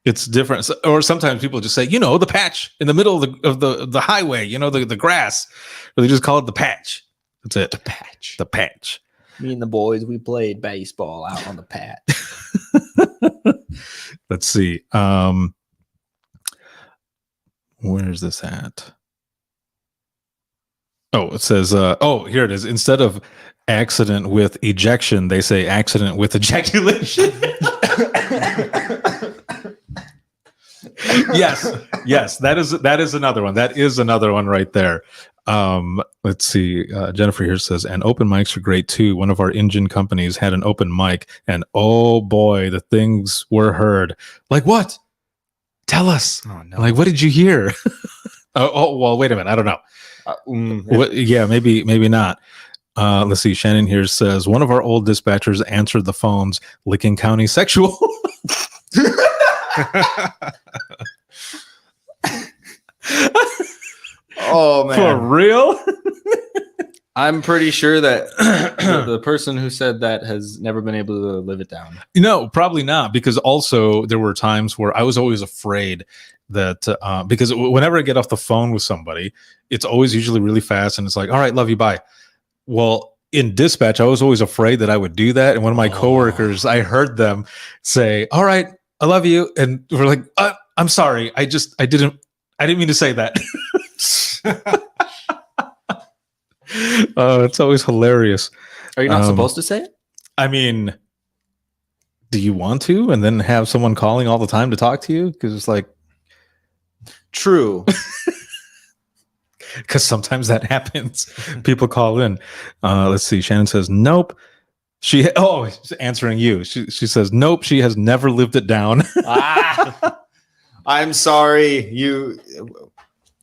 It's different. Or sometimes people just say, the patch in the middle of the highway. The grass. Or they just call it the patch. That's it. The patch. Me and the boys, we played baseball out on the patch. Let's see. Where's this at? Oh, it says, here it is. Instead of accident with ejection, they say accident with ejaculation. Yes, that is another one. That is another one right there. Let's see. Jennifer here says, and open mics are great too. One of our engine companies had an open mic, and oh boy, the things were heard. Like what? Tell us. Oh, no. Like, what did you hear? Well, wait a minute. I don't know. Yeah, maybe not. Let's see. Shannon here says, one of our old dispatchers answered the phones, Licking County sexual. Oh man, for real? I'm pretty sure that the person who said that has never been able to live it down. No, probably not, because also there were times where I was always afraid that because whenever I get off the phone with somebody, it's always usually really fast and it's like, all right, love you, bye. Well, in dispatch, I was always afraid that I would do that. And one of my coworkers, I heard them say, all right, I love you. And we're like, I'm sorry. I didn't mean to say that. It's always hilarious. Are you not supposed to say it? I mean, do you want to and then have someone calling all the time to talk to you? Because it's like, true. Because sometimes that happens. People call in. Let's see. Shannon says, nope. She's answering you. She says, nope. She has never lived it down. I'm sorry.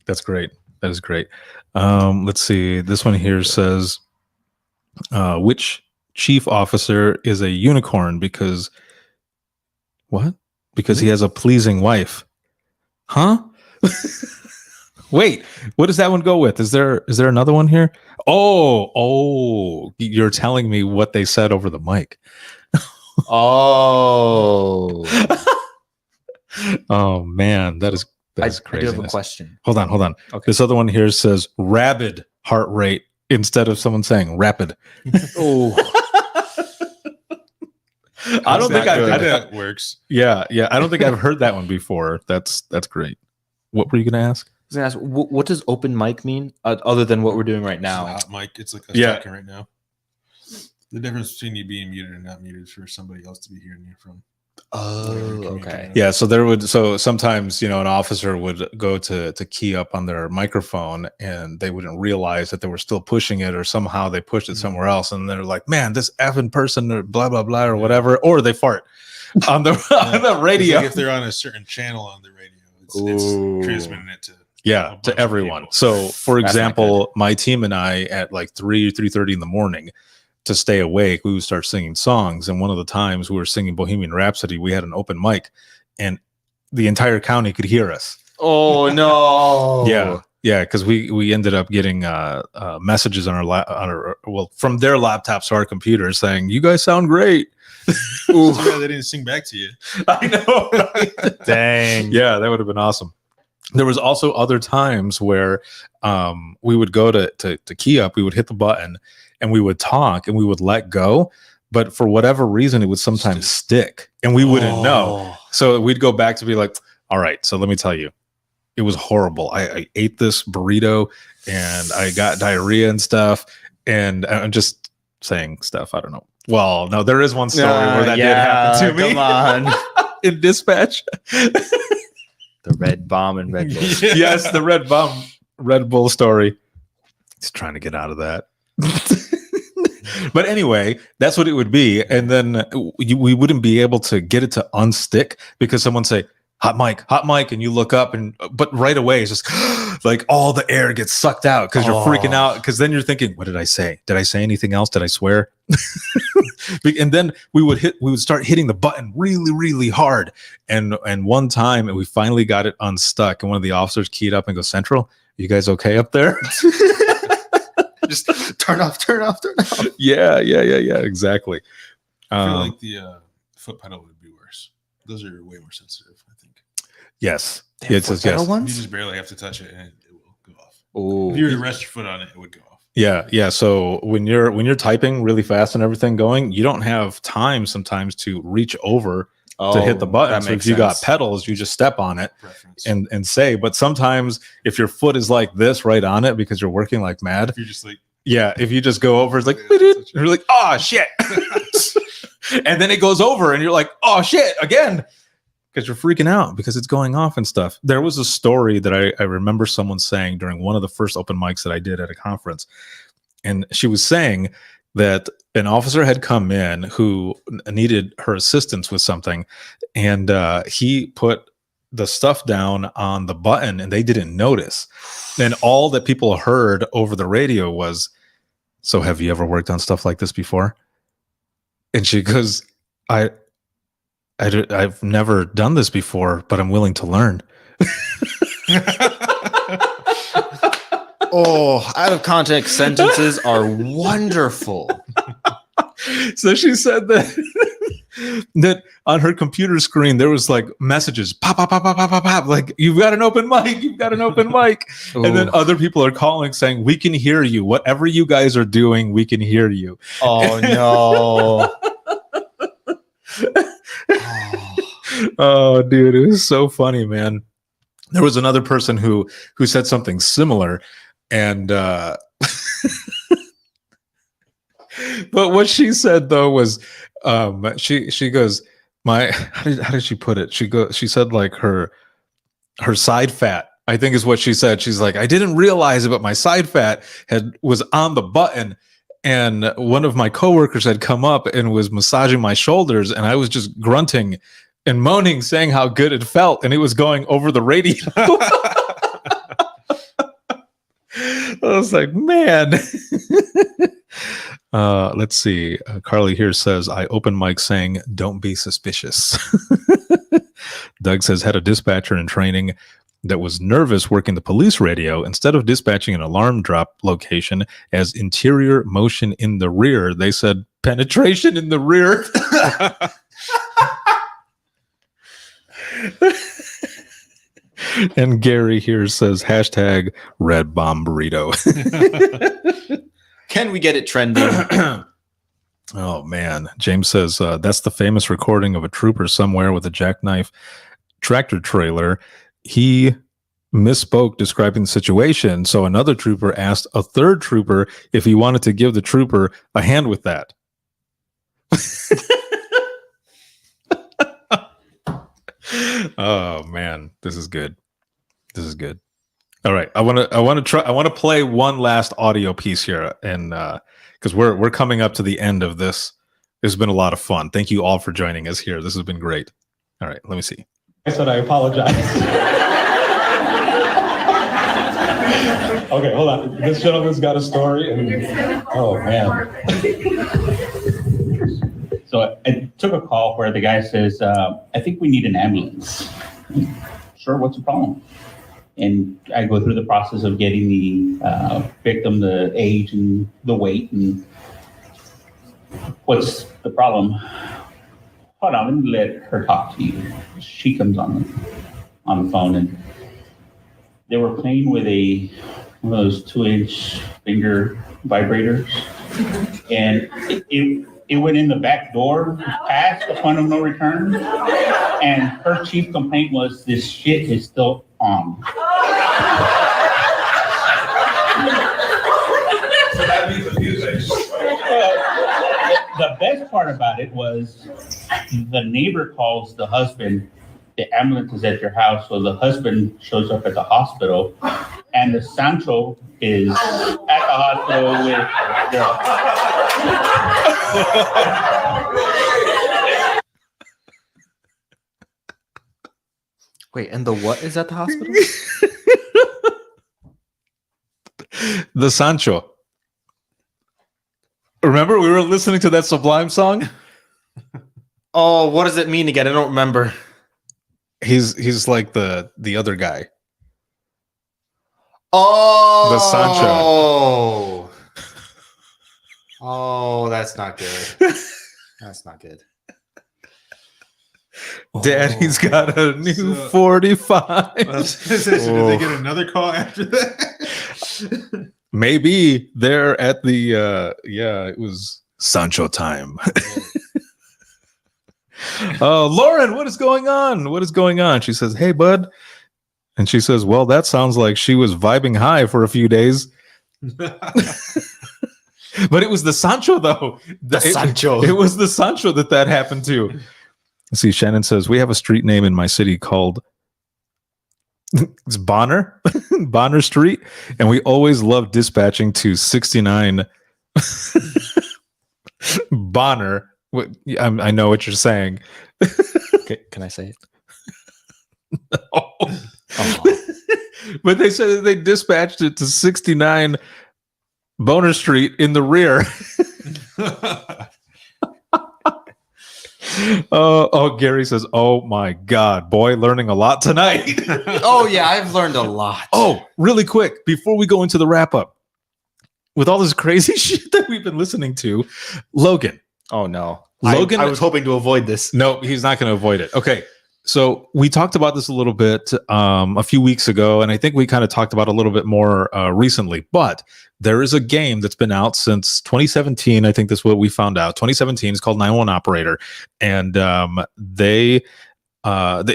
That's great. That is great. Let's see. This one here says, which chief officer is a unicorn? Because what? Because he has a pleasing wife. Huh? Wait, what does that one go with? Is there another one here? Oh, you're telling me what they said over the mic. Oh man, that is crazy. I do have a question. Hold on. Okay. This other one here says rabid heart rate instead of someone saying rapid. Oh. I don't think that works. Yeah. I don't think I've heard that one before. That's great. What were you going to ask? I was going to ask, what does open mic mean other than what we're doing right now? It's hot mic. It's like a talking right now. The difference between you being muted and not muted is for somebody else to be hearing you from. Oh, okay. Yeah, so sometimes, an officer would go to key up on their microphone and they wouldn't realize that they were still pushing it, or somehow they pushed it somewhere else, and they're like, man, this effing person, or blah blah blah, or whatever, or they fart on the on the radio. Like if they're on a certain channel on the radio, it's transmitting it to to everyone. So for example, my team and I at like 3:30 in the morning, to stay awake, we would start singing songs. And one of the times we were singing Bohemian Rhapsody, we had an open mic and the entire county could hear us. Oh no. Yeah, because we ended up getting messages on our from their laptops to our computers saying, "You guys sound great." Ooh. Too bad they didn't sing back to you. I know. Right? Dang. Yeah, that would have been awesome. There was also other times where we would go to key up, we would hit the button, and we would talk, and we would let go. But for whatever reason, it would sometimes stick, and we wouldn't know. So we'd go back to be like, "All right, so let me tell you." It was horrible. I ate this burrito and I got diarrhea and stuff. And I'm just saying stuff. I don't know. Well, no, there is one story where that did happen to me. Come on. In dispatch. The red bomb and Red Bull. Yes, the Red Bull story. He's trying to get out of that. But anyway, that's what it would be. And then we wouldn't be able to get it to unstick because someone say, hot mic, and you look up but right away it's just like all the air gets sucked out because you're freaking out because then you're thinking, what did I say? Did I say anything else? Did I swear? And then we would start hitting the button really, really hard. And one time we finally got it unstuck and one of the officers keyed up and goes, "Central, you guys okay up there?" Just turn off. Yeah, exactly. I feel like the foot pedal would be worse. Those are way more sensitive, I think. Yes. Yes. You just barely have to touch it and it will go off. Oh. If you were to rest your foot on it, it would go off. Yeah. So when you're typing really fast and everything going, you don't have time sometimes to reach over to hit the button. So if you got pedals, you just step on it and say. But sometimes if your foot is like this right on it because you're working like mad, if you're just like, if you just go over, it's like, you're like, oh shit. And then it goes over and you're like, oh shit, again. Because you're freaking out because it's going off and stuff. There was a story that I remember someone saying during one of the first open mics that I did at a conference. And she was saying that an officer had come in who needed her assistance with something. And he put the stuff down on the button and they didn't notice. And all that people heard over the radio was, "So have you ever worked on stuff like this before?" And she goes, I've never done this before, but I'm willing to learn. Oh, out of context sentences are wonderful. So she said that on her computer screen there was like messages pop, like, "You've got an open mic, you've got an open mic." And then other people are calling saying, "We can hear you. Whatever you guys are doing, we can hear you." Oh no. Oh, dude, it was so funny, man. There was another person who said something similar, and but what she said though was, she goes, how did she put it? She said like her side fat, I think is what she said. She's like, "I didn't realize it, but my side fat was on the button." And one of my coworkers had come up and was massaging my shoulders, and I was just grunting and moaning, saying how good it felt, and it was going over the radio. I was like, man. Let's see. Carly here says, "I open mic saying, 'Don't be suspicious.'" Doug says, "Had a dispatcher in training that was nervous working the police radio. Instead of dispatching an alarm drop location as interior motion in the rear, they said penetration in the rear." And Gary here says, hashtag red bomb burrito. Can we get it trending? Oh, man. James says, that's the famous recording of a trooper somewhere with a jackknife tractor trailer. He misspoke describing the situation, so another trooper asked a third trooper if he wanted to give the trooper a hand with that. Oh man, this is good. This is good. All right, I want to play one last audio piece here, and because we're coming up to the end of this. It's been a lot of fun. Thank you all for joining us here. This has been great. All right, let me see. I said I apologize. Okay, hold on. This gentleman's got a story, and oh man. So I took a call where the guy says, "I think we need an ambulance." Sure, what's the problem? and I go through the process of getting the victim the age and the weight and what's the problem. Hold on, let me let her talk to you. She comes on the phone, and they were playing with one of those 2-inch finger vibrators, and it went in the back door past the point of no return, and her chief complaint was this shit is still on. The best part about it was the neighbor calls the husband, the ambulance is at your house, so the husband shows up at the hospital, and the Sancho is at the hospital with Wait, and the what is at the hospital? The Sancho. Remember, we were listening to that Sublime song? Oh, what does it mean again? I don't remember. He's like the other guy. Oh, the Sancho. Oh, that's not good. That's not good. Daddy's got a new 45. Did they get another call after that? Maybe they're at the it was Sancho time. Lauren, what is going on? What is going on? She says, "Hey, bud." And she says, "Well, that sounds like she was vibing high for a few days." But it was the Sancho, though. Sancho. It was the Sancho that happened to. Let's see, Shannon says, "We have a street name in my city called it's Bonner, Bonner Street, and we always love dispatching to 69 Bonner." I know what you're saying. Okay, can I say it? No. Oh. But they said that they dispatched it to 69 Bonner Street in the rear. Gary says, "Oh my God, boy, learning a lot tonight." Oh yeah, I've learned a lot. Oh, really quick, before we go into the wrap up, with all this crazy shit that we've been listening to, Logan. Oh no, Logan. I was hoping to avoid this. No, he's not going to avoid it. Okay. So we talked about this a little bit a few weeks ago, and I think we kind of talked about it a little bit more recently. But there is a game that's been out since 2017. I think that's what we found out. 2017 is called 911 Operator, and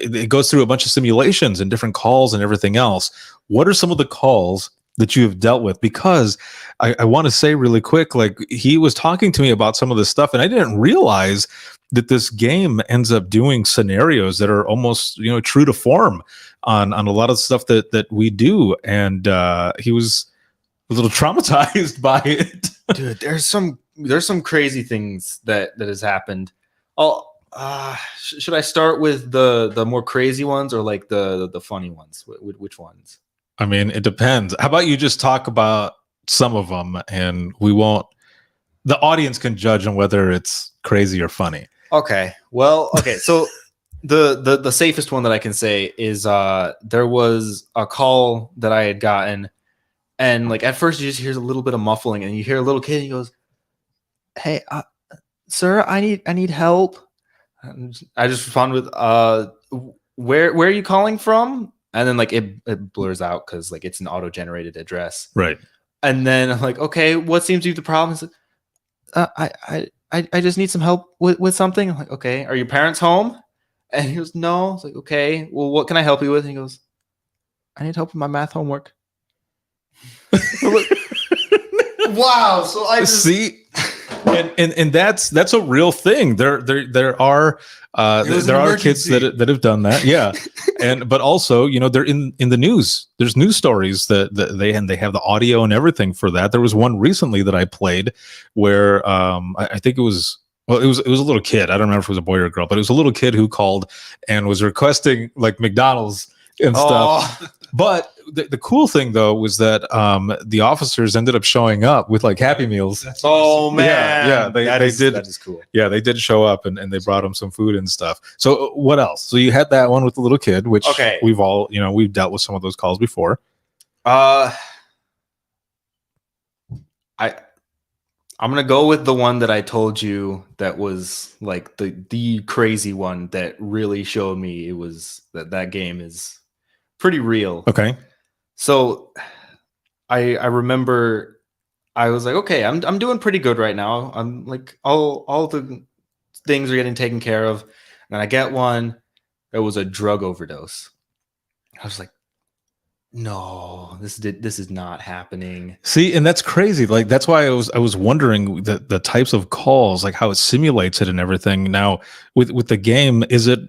it goes through a bunch of simulations and different calls and everything else. What are some of the calls that you have dealt with? Because I want to say really quick, like he was talking to me about some of this stuff, and I didn't realize that this game ends up doing scenarios that are almost, true to form on a lot of stuff that we do. And he was a little traumatized by it. Dude, there's some crazy things that has happened. Should I start with the more crazy ones or like the funny ones? Which ones? I mean, it depends. How about you just talk about some of them, and the audience can judge on whether it's crazy or funny. Okay. Well, okay. So the safest one that I can say is there was a call that I had gotten, and like at first you just hear a little bit of muffling, and you hear a little kid. And he goes, "Hey, sir, I need help." And I just respond with, "Where are you calling from?" And then like it blurs out because like it's an auto-generated address. Right. And then I'm like, "Okay, what seems to be the problem?" He's like, I just need some help with something. I'm like, "Okay, are your parents home?" And he goes, "No." I was like, "Okay, well, what can I help you with?" And he goes, "I need help with my math homework." Wow. So I just see, and that's a real thing. There are kids that have done that. Yeah. But also, they're in the news. There's news stories that they have the audio and everything for that. There was one recently that I played where I think it was a little kid. I don't remember if it was a boy or a girl, but it was a little kid who called and was requesting like McDonald's and stuff. But the cool thing though was that the officers ended up showing up with like Happy Meals. Oh man, yeah, they did. That is cool. Yeah, they did show up and they brought them some food and stuff. So what else? So you had that one with the little kid, which we've all, we've dealt with some of those calls before. I'm gonna go with the one that I told you that was like the crazy one that really showed me it was that game is pretty real. Okay. So I remember I was like, okay, I'm doing pretty good right now. I'm like all the things are getting taken care of. And I get one that was a drug overdose. I was like, no, this is not happening. See, and that's crazy. Like that's why I was wondering the types of calls, like how it simulates it and everything. Now with the game, is it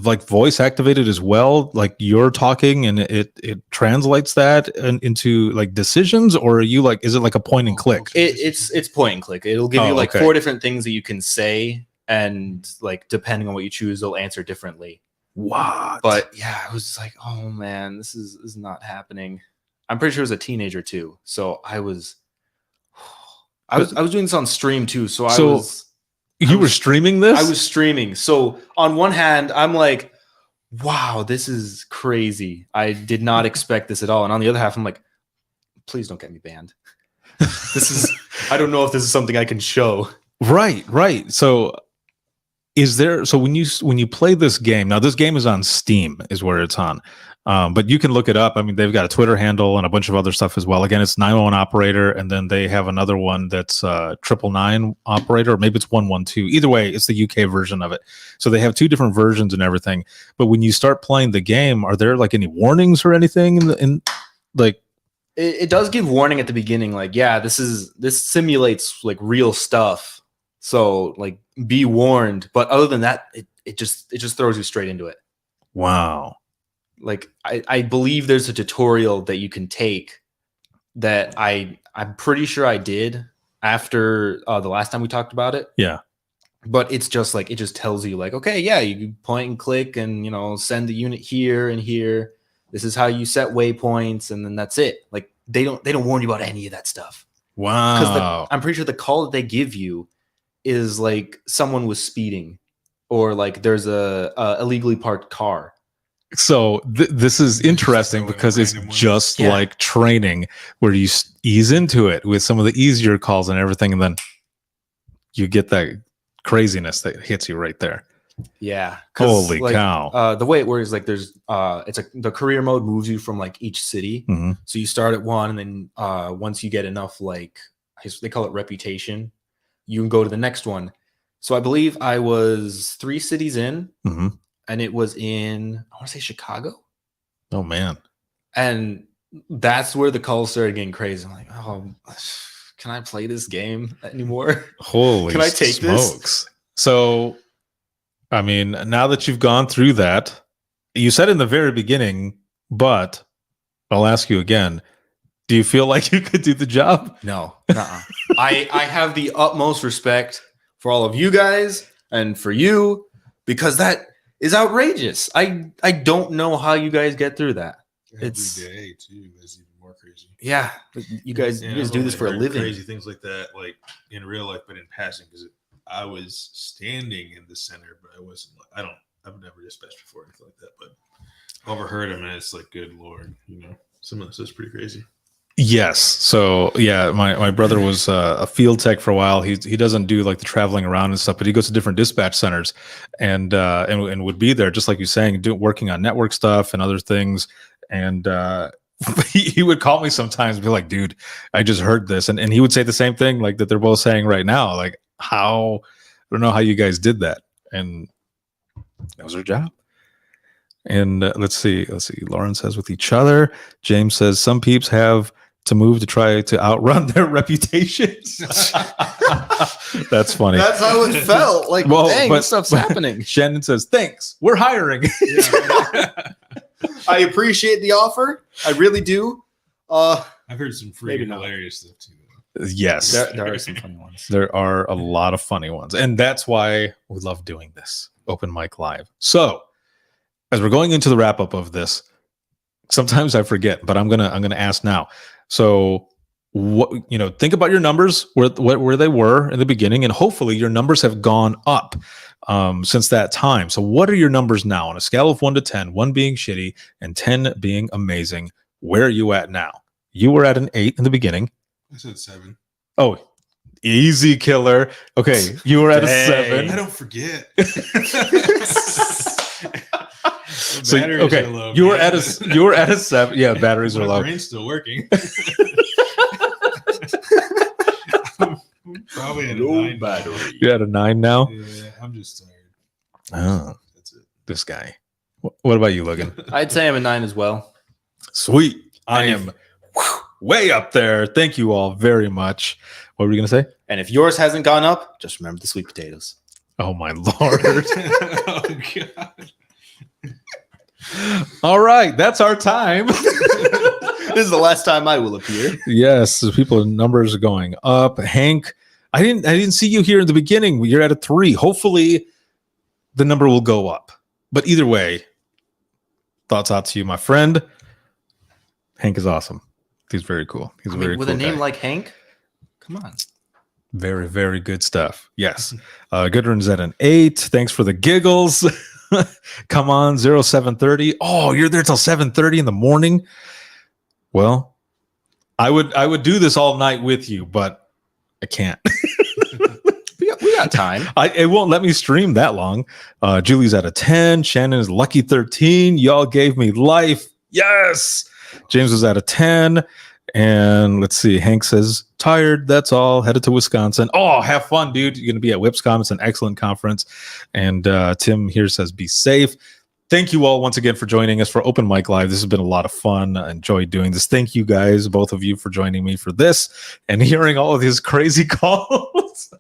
like voice activated as well? Like you're talking and it translates that into like decisions, or are you like, is it like a point and click? It's point and click. It'll give you like 4 different things that you can say, and like depending on what you choose, they'll answer differently. What? But yeah, I was like, oh man, this is not happening. I'm pretty sure it was a teenager too. So I was doing this on stream too. So you were streaming this? I was streaming. So on one hand, I'm like, wow, this is crazy. I did not expect this at all. And on the other half, I'm like, please don't get me banned. I don't know if this is something I can show. Right. So when you play this game, now this game is on Steam is where it's on, but you can look it up. I mean, they've got a Twitter handle and a bunch of other stuff as well. Again, it's 911 operator, and then they have another one that's 999 operator, or maybe it's 112. Either way, it's the UK version of it. So they have 2 different versions and everything. But when you start playing the game, are there like any warnings or anything in like? It does give warning at the beginning, like, yeah, this simulates like real stuff. So like be warned, but other than that, it just throws you straight into it. Wow. Like I believe there's a tutorial that you can take that I'm pretty sure I did after the last time we talked about it. Yeah. But it's just like, it just tells you like, okay, yeah, you can point and click and, send the unit here and here. This is how you set waypoints. And then that's it. Like they don't warn you about any of that stuff. Wow. Because I'm pretty sure the call that they give you is like someone was speeding, or like there's a illegally parked car. So this is interesting because it's just like training, where you ease into it with some of the easier calls and everything, and then you get that craziness that hits you right there. Yeah. Holy cow. The way it works, like there's the career mode moves you from like each city. Mm-hmm. So you start at one, and then once you get enough, like they call it reputation, you can go to the next one. So I believe I was 3 cities in, mm-hmm. and it was in, I want to say Chicago. Oh man. And that's where the calls started getting crazy. I'm like, oh, can I play this game anymore? Holy can I take smokes. this? So, I mean, now that you've gone through that, you said in the very beginning, but I'll ask you again, do you feel like you could do the job? No. I have the utmost respect for all of you guys and for you, because that is outrageous. I don't know how you guys get through that. It's day too. That's even more crazy. Yeah, you guys do this for a living. Crazy things like that, like in real life, but in passing, because I was standing in the center, but I wasn't. I've never dispatched before, anything like that, but overheard him, and it's like, good Lord, some of this is pretty crazy. Yes. So yeah, my brother was a field tech for a while. He doesn't do like the traveling around and stuff, but he goes to different dispatch centers and would be there, just like you're saying, working on network stuff and other things. And he would call me sometimes and be like, dude, I just heard this. And he would say the same thing, like that they're both saying right now, like, I don't know how you guys did that. And that was their job. And let's see. Lauren says with each other. James says some peeps have to move to try to outrun their reputations. That's funny. That's how it felt. Like, dang, this stuff's happening. Shannon says, thanks. We're hiring. I appreciate the offer. I really do. I've heard some freaking hilarious stuff too. Yes. There are some funny ones. There are a lot of funny ones. And that's why we love doing this. Open Mic Live. So, as we're going into the wrap up of this, sometimes I forget, but I'm gonna ask now. So, what think about your numbers where they were in the beginning, and hopefully your numbers have gone up since that time. So, what are your numbers now on a scale of 1 to 10? 1 being shitty and 10 being amazing. Where are you at now? You were at an 8 in the beginning. I said 7. Oh, easy killer. Okay, you were at a 7. I don't forget. So okay, you were at a 7. Yeah, batteries are low. My brain's still working. Probably at a 9 battery. You're at a 9 now. Yeah, I'm just tired. Oh, that's it. This guy. What about you, Logan? I'd say I'm a 9 as well. Sweet. I am way up there. Thank you all very much. What were you gonna say? And if yours hasn't gone up, just remember the sweet potatoes. Oh my lord. Oh god. All right, that's our time. This is the last time I will appear. Yes, the people numbers are going up. Hank, I didn't see you here in the beginning. You're at a 3. Hopefully the number will go up. But either way, thoughts out to you, my friend. Hank is awesome. He's very cool. He's very with cool a name guy. like Hank. Come on. Very, very good stuff. Yes. Goodrun's at an 8. Thanks for the giggles. Come on, 0730. Oh, you're there till 7:30 in the morning. Well, I would do this all night with you, but I can't. we got time. It won't let me stream that long. Julie's at a 10. Shannon is lucky 13. Y'all gave me life. Yes. James was at a 10. And let's see. Hank says, tired. That's all. Headed to Wisconsin. Oh, have fun, dude. You're going to be at WIPSCOM. It's an excellent conference. And Tim here says, be safe. Thank you all once again for joining us for Open Mic Live. This has been a lot of fun. I enjoyed doing this. Thank you guys, both of you, for joining me for this and hearing all of these crazy calls.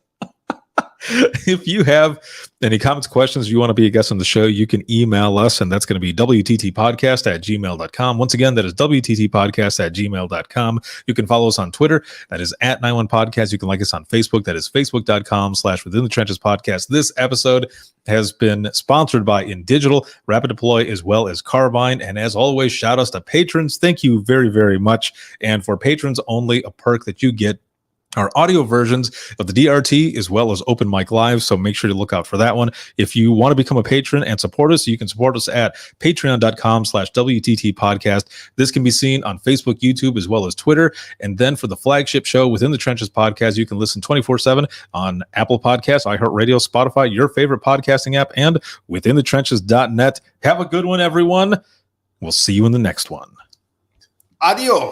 If you have any comments, questions, you want to be a guest on the show, you can email us, and that's going to be wttpodcast@gmail.com. Once again, that is wttpodcast@gmail.com. You can follow us on Twitter. That is @91podcast. You can like us on Facebook. That is facebook.com/Within the Trenches Podcast. This episode has been sponsored by InDigital, Rapid Deploy, as well as Carbine. And as always, shout outs to patrons. Thank you very, very much. And for patrons only, a perk that you get are audio versions of the DRT as well as Open Mic Live. So make sure to look out for that one. If you want to become a patron and support us, you can support us at patreon.com/WTT podcast. This can be seen on Facebook, YouTube, as well as Twitter. And then for the flagship show Within the Trenches podcast, you can listen 24/7 on Apple Podcasts, iHeartRadio, Spotify, your favorite podcasting app, and withinthetrenches.net. Have a good one, everyone. We'll see you in the next one. Adios.